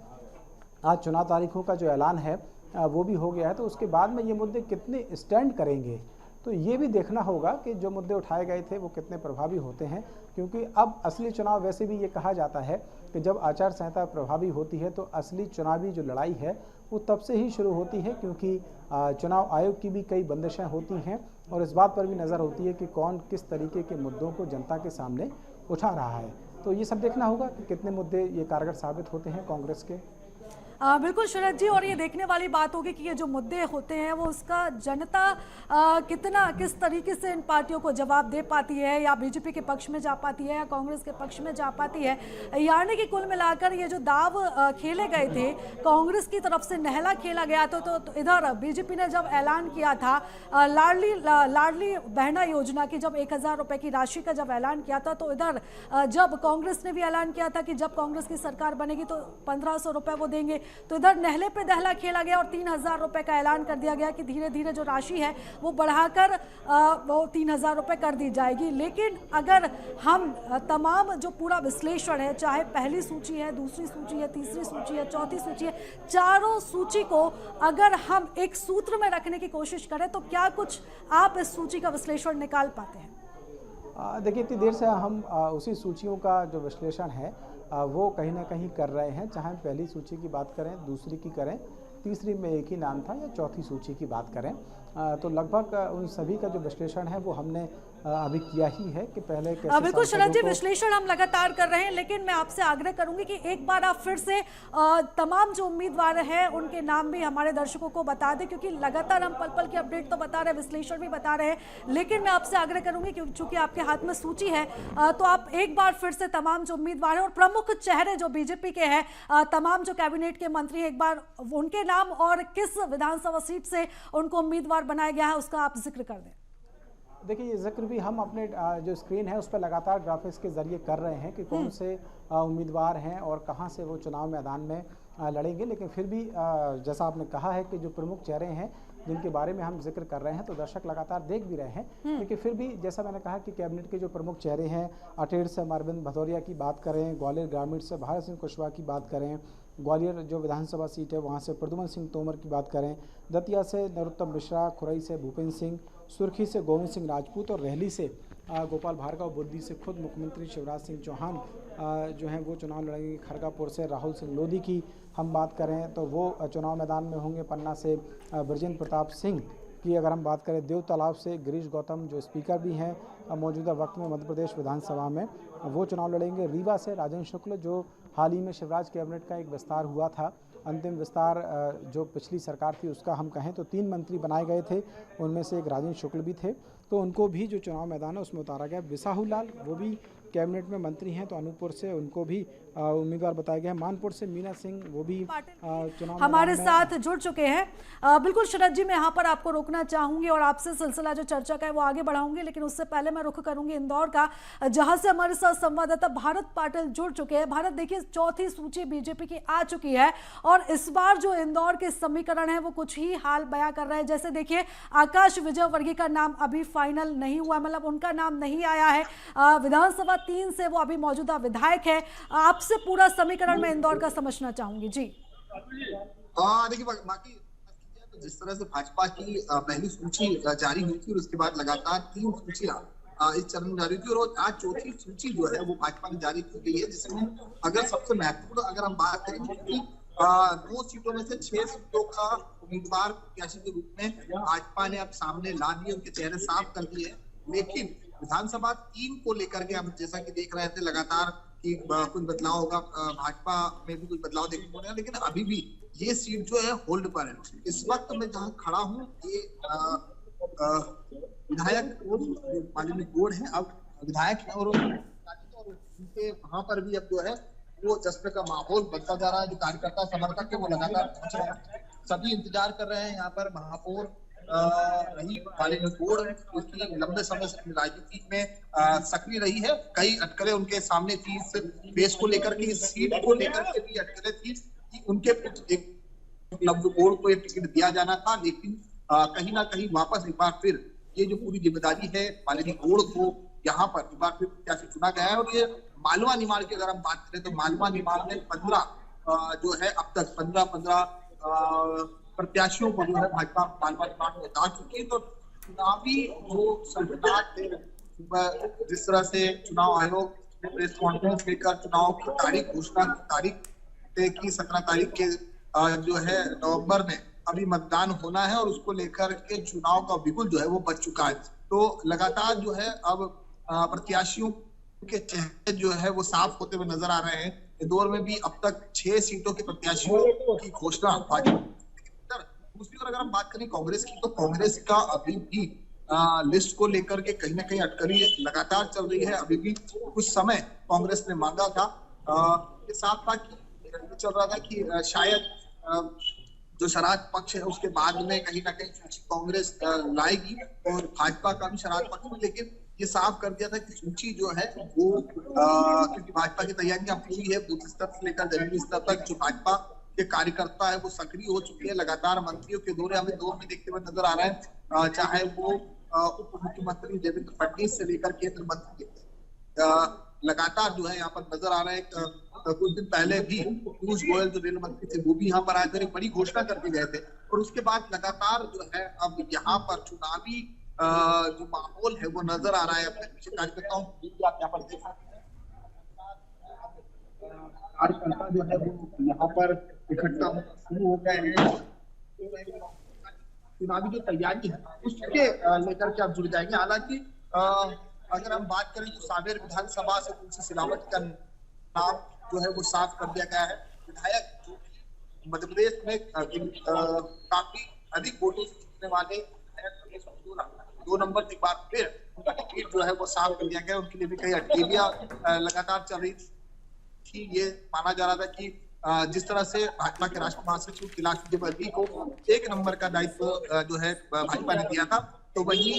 आज चुनाव तारीखों का जो ऐलान है वो भी हो गया है, तो उसके बाद में ये मुद्दे कितने स्टैंड करेंगे तो ये भी देखना होगा कि जो मुद्दे उठाए गए थे वो कितने प्रभावी होते हैं। क्योंकि अब असली चुनाव, वैसे भी ये कहा जाता है कि जब आचार संहिता प्रभावी होती है तो असली चुनावी जो लड़ाई है वो तब से ही शुरू होती है, क्योंकि चुनाव आयोग की भी कई बंदिशें होती हैं और इस बात पर भी नज़र होती है कि कौन किस तरीके के मुद्दों को जनता के सामने उठा रहा है। तो ये सब देखना होगा कि कितने मुद्दे ये कारगर साबित होते हैं कांग्रेस के। बिल्कुल शरद जी, और ये देखने वाली बात होगी कि ये जो मुद्दे होते हैं वो उसका जनता कितना किस तरीके से इन पार्टियों को जवाब दे पाती है, या बीजेपी के पक्ष में जा पाती है या कांग्रेस के पक्ष में जा पाती है। यानी कि कुल मिलाकर ये जो दाव खेले गए थे कांग्रेस की तरफ से नहला खेला गया था। तो इधर बीजेपी ने जब ऐलान किया था लाडली बहना योजना की, जब 1000 रुपये की राशि का जब ऐलान किया था, तो इधर जब कांग्रेस ने भी ऐलान किया था कि जब कांग्रेस की सरकार बनेगी तो 1500 रुपये वो देंगे, तो इधर नहले पे दहला खेला गया और 3000 रुपए का ऐलान कर दिया गया कि धीरे धीरे जो राशि है वो बढ़ाकर वो 3000 रुपए कर दी जाएगी। लेकिन अगर हम तमाम जो पूरा विश्लेषण है, चाहे पहली सूची है, दूसरी सूची है, तीसरी सूची है, चौथी सूची है, चारों सूची को अगर हम एक सूत्र में रखने की कोशिश करें तो क्या कुछ आप इस सूची का विश्लेषण निकाल पाते हैं? देखिए इतनी देर से हम उसी सूचियों का जो विश्लेषण है वो कहीं ना कहीं कर रहे हैं, चाहे हम पहली सूची की बात करें, दूसरी की करें, तीसरी में एक ही नाम था, या चौथी सूची की बात करें, तो लगभग उन सभी का जो विश्लेषण है वो हमने अभी किया ही है कि पहले कैसे। बिल्कुल शरद जी, विश्लेषण हम लगातार कर रहे हैं, लेकिन मैं आपसे आग्रह करूंगी कि एक बार आप फिर से तमाम जो उम्मीदवार हैं उनके नाम भी हमारे दर्शकों को बता दें, क्योंकि लगातार हम पल पल की अपडेट तो बता रहे हैं, विश्लेषण भी बता रहे हैं, लेकिन मैं आपसे आग्रह करूंगी कि चूंकि आपके हाथ में सूची है तो आप एक बार फिर से तमाम जो उम्मीदवार हैं और प्रमुख चेहरे जो बीजेपी के हैं, तमाम जो कैबिनेट के मंत्री, एक बार उनके नाम और किस विधानसभा सीट से उनको उम्मीदवार बनाया गया है उसका आप जिक्र कर दें। देखिए ये जिक्र भी हम अपने जो स्क्रीन है उस पर लगातार ग्राफिक्स के जरिए कर रहे हैं कि कौन से उम्मीदवार हैं और कहां से वो चुनाव मैदान में लड़ेंगे, लेकिन फिर भी जैसा आपने कहा है कि जो प्रमुख चेहरे हैं जिनके बारे में हम जिक्र कर रहे हैं तो दर्शक लगातार देख भी रहे हैं, लेकिन फिर भी जैसा मैंने कहा कि कैबिनेट के जो प्रमुख चेहरे हैं, अटेर से अरविंद भदौरिया की बात करें, ग्वालियर ग्रामीण से भारत सिंह कुशवाहा की बात करें, ग्वालियर जो विधानसभा सीट है वहाँ से प्रद्युमन सिंह तोमर की बात करें, दतिया से नरोत्तम मिश्रा, खुरई से भूपेंद्र सिंह, सुर्खी से गोविंद सिंह राजपूत और रहली से गोपाल भार्गव, बुद्दी से खुद मुख्यमंत्री शिवराज सिंह चौहान जो हैं वो चुनाव लड़ेंगे। खरगापुर से राहुल सिंह लोधी की हम बात करें तो वो चुनाव मैदान में होंगे। पन्ना से ब्रजेंद्र प्रताप सिंह की अगर हम बात करें, देव तालाब से गिरीश गौतम जो स्पीकर भी हैं मौजूदा वक्त में मध्य प्रदेश विधानसभा में, वो चुनाव लड़ेंगे। रीवा से राजेंद्र शुक्ल जो हाल ही में शिवराज कैबिनेट का एक विस्तार हुआ था, अंतिम विस्तार जो पिछली सरकार थी उसका हम कहें तो 3 मंत्री बनाए गए थे, उनमें से एक राजेंद्र शुक्ल भी थे, तो उनको भी जो चुनाव मैदान है उसमें उतारा गया। बिसाहू लाल वो भी कैबिनेट में मंत्री हैं तो अनूपपुर से उनको भी उम्मीदवार बताया गया। मानपुर से मीना सिंह वो भी चुनाव हमारे साथ जुड़ चुके हैं। बिल्कुल शरद जी, मैं यहाँ पर आपको रोकना चाहूंगी और आपसे सिलसिला जो चर्चा का है वो आगे बढ़ाऊंगी, लेकिन उससे पहले मैं रुख करूंगी इंदौर का, जहां से हमारे साथ संवाददाता भारत पाटिल जुड़ चुके हैं। भारत, देखिए चौथी सूची बीजेपी की आ चुकी है और इस बार जो इंदौर के समीकरण है वो कुछ ही हाल बयां कर रहे हैं। जैसे देखिए आकाश विजयवर्गीय का नाम अभी फाइनल नहीं हुआ, मतलब उनका नाम नहीं आया है। विधानसभा 3 से वो अभी मौजूदा विधायक है। आपसे पूरा समीकरण में इंदौर का समझना चाहूंगी जी। देखिए बाकी जिस तरह से भाजपा की पहली सूची जारी हुई थी और उसके बाद लगातार 3 सूचियां इस चरण में जारी थी और आज चौथी सूची जो है वो भाजपा ने जारी की गई है, जिसमें अगर सबसे महत्वपूर्ण अगर हम बात करें कि 9 सीटों में से 6 सीटों का उम्मीदवार प्रत्याशी के रूप में भाजपा ने अब सामने ला दिए, उनके चेहरे साफ कर दिए। लेकिन विधानसभा 3 को लेकर के हम जैसा कि देख रहे थे लगातार कि कुछ बदलाव होगा, भाजपा में भी कुछ बदलाव देखने को मिलेगा, लेकिन अभी भी ये सीट जो है होल्ड पर है। इस वक्त मैं जहां खड़ा हूँ ये विधायक माननीय गोड़ है, अब विधायक है और उनके वहां पर भी अब जो है वो जश्न का माहौल बनता जा रहा है। जो कार्यकर्ता समर्थक है वो लगातार पहुंच रहे हैं, सभी इंतजार कर रहे हैं। यहाँ पर महापौर रही माननीय गोड़ उसकी लंबे समय से राजनीति में सक्रिय रही है, कई अटकलें उनके सामने थी इस बेस को लेकर के, इस सीट को लेकर के भी अटकलें थी कि उनके गोड़ को एक टिकट दिया जाना था, लेकिन कहीं ना कहीं वापस एक बार फिर ये जो पूरी जिम्मेदारी है माननीय गोड़ को यहाँ पर एक बार फिर प्रत्याशी चुना गया है। और ये मालवा निमाड़ की अगर हम बात करें तो मालवा निमाड़ में 15 जो है अब तक 15 प्रत्याशियों को जो है भाजपा मालवा निमाड़ में उतार चुकी है। तो चुनावी जो संकट जिस तरह से चुनाव आयोग ने प्रेस कॉन्फ्रेंस लेकर चुनाव की तारीख घोषणा की तारीख तय की 17 तारीख के जो है नवंबर में अभी मतदान होना है और उसको लेकर के चुनाव का बिगुल जो है वो बच चुका है। तो लगातार जो है अब प्रत्याशियों के चेहरे जो है वो साफ होते हुए नजर आ रहे हैं। इंदौर में भी अब तक 6 सीटों के प्रत्याशियों की घोषणा भाजपा। दूसरी ओर अगर हम बात करें कांग्रेस की तो कांग्रेस का अभी भी लिस्ट को लेकर के कहीं ना कहीं अटकली लगातार चल रही है। अभी भी कुछ समय कांग्रेस ने मांगा था, ये साफ था कि चल रहा था कि शायद जो शरारत पक्ष है उसके बाद में कहीं ना कहीं सूची कांग्रेस लाएगी और भाजपा का भी शरारत पक्ष में, लेकिन ये साफ कर दिया था कि सूची जो है वो क्योंकि भाजपा की तैयारियां पूरी है, बूथ स्तर से लेकर जमीनी स्तर तक जो भाजपा के कार्यकर्ता है वो सक्रिय हो चुके हैं। लगातार मंत्रियों के दौरे हमें दौर में देखते हुए नजर आ रहे हैं, चाहे वो उप मुख्यमंत्री देवेंद्र फडणवीस से लेकर केंद्र मंत्री लगातार जो है यहाँ पर नजर आ रहे हैं। कुछ दिन पहले भी पीयूष गोयल जो रेल मंत्री थे वो भी यहाँ पर आए थे, एक बड़ी घोषणा करके गए थे और उसके बाद लगातार जो है अब यहाँ पर चुनावी जो माहौल है वो नजर आ रहा है। अपने पीछे कार्यकर्ताओं आप यहाँ पर देख सकते हैं, कार्यकर्ता जो है वो यहाँ पर इकट्ठा शुरू हो गए हैं। चुनावी जो तैयारी है उसके लेकर के आप जुड़ जाएंगे। हालांकि अगर हम बात करें तो सावेर विधानसभा से तुलसी सिलावट का नाम जो है वो साफ कर दिया गया है। विधायक जो मध्य प्रदेश में काफी अधिक वोटों से जीतने वाले 2 नंबर एक बार फिर उनका टिकट जो है वो साफ कर दिया गया। उनके लिए भी कई अटकेलियां लगातार चल रही थी। ये माना जा रहा था कि जिस तरह से भाजपा के राष्ट्रीय महासचिव कैलाश विजयवर्गीय को 1 नंबर का दायित्व जो है भाजपा ने दिया था, तो वही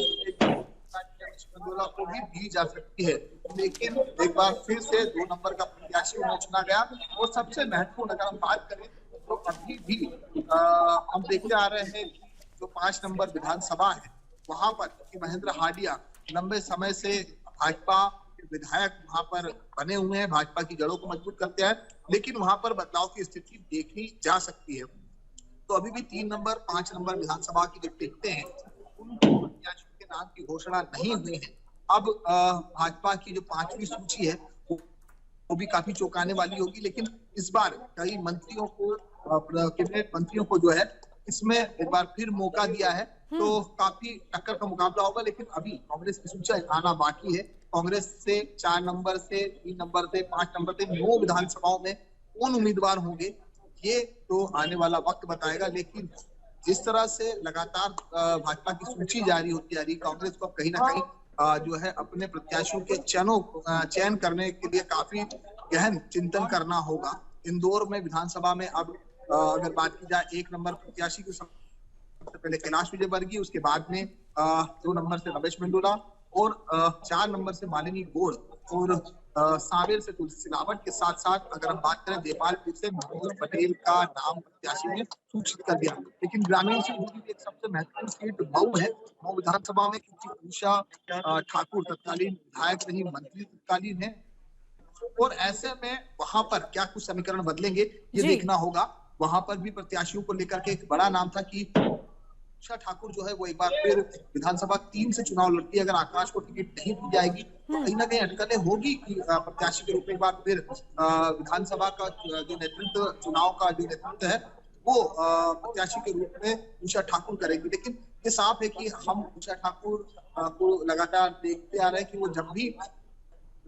लक्ष्मण को भी दी जा सकती है, लेकिन एक बार फिर से 2 नंबर का प्रत्याशी उन्हें चुना गया। और सबसे महत्वपूर्ण अगर हम बात करें तो अभी भी हम देखते आ रहे हैं कि जो 5 नंबर विधानसभा है वहां पर कि महेंद्र हांडिया लंबे समय से भाजपा के विधायक वहां पर बने हुए हैं, भाजपा की जड़ों को मजबूत करते हैं, लेकिन वहां पर बदलाव की स्थिति देखी जा सकती है। तो अभी भी 3 नंबर 5 नंबर विधानसभा की जो टिकटें हैं उन प्रत्याशियों के नाम की घोषणा नहीं हुई है। अब भाजपा की जो 5वीं सूची है वो भी काफी चौंकाने वाली होगी, लेकिन इस बार कई मंत्रियों को, कैबिनेट मंत्रियों को जो है इसमें एक बार फिर मौका दिया है, तो काफी टक्कर का मुकाबला होगा। लेकिन अभी कांग्रेस की सूची आना बाकी है। कांग्रेस से 4 नंबर से 3 नंबर से 5 नंबर से 9 विधानसभाओं में कौन उम्मीदवार होंगे ये तो आने वाला वक्त बताएगा। लेकिन जिस तरह से लगातार भाजपा की सूची जारी होती जा रही, कांग्रेस को कहीं ना कहीं जो है अपने प्रत्याशियों के चयन करने के लिए काफी गहन चिंतन करना होगा। इंदौर में विधानसभा में अब अगर बात की जाए 1 नंबर प्रत्याशी की सबसे पहले कैलाश विजयवर्गीय, उसके बाद में 2 नंबर से रमेश मेंडोला और 4 नंबर से मालिनी गौड़ और सांवेर से तुलसी सिलावट के साथ साथ अगर हम बात करें देपालपुर से महमूद पटेल का नाम प्रत्याशी ने सूचित कर दिया। लेकिन ग्रामीण से जुड़ी एक सबसे महत्वपूर्ण सीट मऊ है। मऊ विधानसभा में क्योंकि उषा ठाकुर तत्कालीन विधायक नहीं मंत्री तत्कालीन है, और ऐसे में वहां पर क्या कुछ समीकरण बदलेंगे ये देखना होगा। वहां पर भी प्रत्याशियों को लेकर के एक बड़ा नाम था कि उषा ठाकुर जो है वो एक बार फिर विधानसभा 3 से चुनाव लड़ती है। अगर आकाश को टिकट नहीं दी जाएगी तो कहीं ना कहीं अटकलें होगी कि प्रत्याशी के रूप में एक बार फिर विधानसभा का जो नेतृत्व, चुनाव का जो नेतृत्व है वो प्रत्याशी के रूप में उषा ठाकुर करेगी। लेकिन ये साफ है कि हम उषा ठाकुर को लगातार देखते आ रहे हैं कि वो जब भी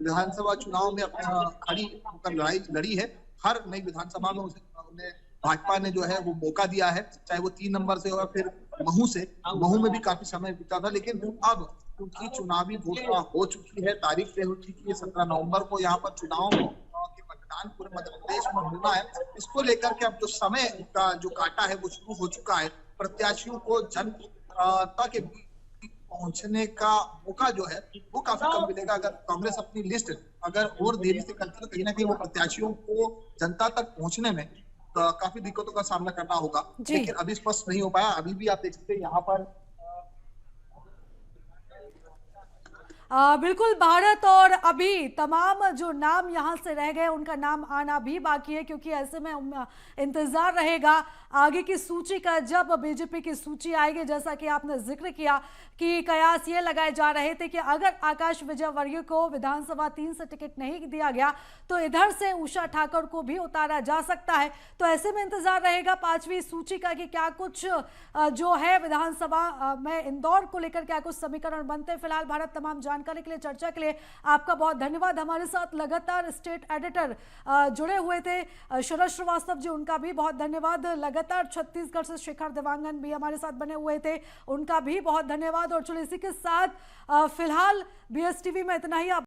विधानसभा चुनाव में अपना खड़ी होकर लड़ाई लड़ी है, हर नई विधानसभा में उन्हें भाजपा ने जो है वो मौका दिया है, चाहे वो 3 नंबर से हो फिर महू से। महू में भी काफी समय बीता था, लेकिन अब क्योंकि चुनावी घोषणा हो चुकी है, तारीख तय हो चुकी है 17 नवंबर को यहाँ पर चुनाव के मतदान पूरे मध्य प्रदेश में होना है। इसको लेकर के अब जो समय का जो काटा है वो शुरू हो चुका है। प्रत्याशियों को जनता के पहुंचने का मौका जो है वो काफी कम मिलेगा। अगर कांग्रेस अपनी लिस्ट अगर और देरी से करती तो कहीं ना कहीं वो प्रत्याशियों को जनता तक पहुंचने में काफी दिक्कतों का सामना करना होगा। लेकिन अभी स्पष्ट नहीं हो पाया। अभी भी आप देख सकते हैं यहाँ पर बिल्कुल भारत, और अभी तमाम जो नाम यहाँ से रह गए उनका नाम आना भी बाकी है, क्योंकि ऐसे में इंतजार रहेगा आगे की सूची का। जब बीजेपी की सूची आएगी, जैसा कि आपने जिक्र किया कि कयास ये लगाए जा रहे थे कि अगर आकाश विजयवर्गीय को विधानसभा 3 से टिकट नहीं दिया गया तो इधर से उषा ठाकुर को भी उतारा जा सकता है। तो ऐसे में इंतजार रहेगा 5वीं सूची का कि क्या कुछ जो है विधानसभा में इंदौर को लेकर क्या कुछ समीकरण बनते हैं। फिलहाल भारत, तमाम जानकारी के लिए, चर्चा के लिए आपका बहुत धन्यवाद। हमारे साथ लगातार स्टेट एडिटर जुड़े हुए थे शरद श्रीवास्तव जी, उनका भी बहुत धन्यवाद। लगातार छत्तीसगढ़ से शेखर देवांगन भी हमारे साथ बने हुए थे, उनका भी बहुत धन्यवाद। और चलो इसी के साथ फिलहाल BSTV में इतना ही।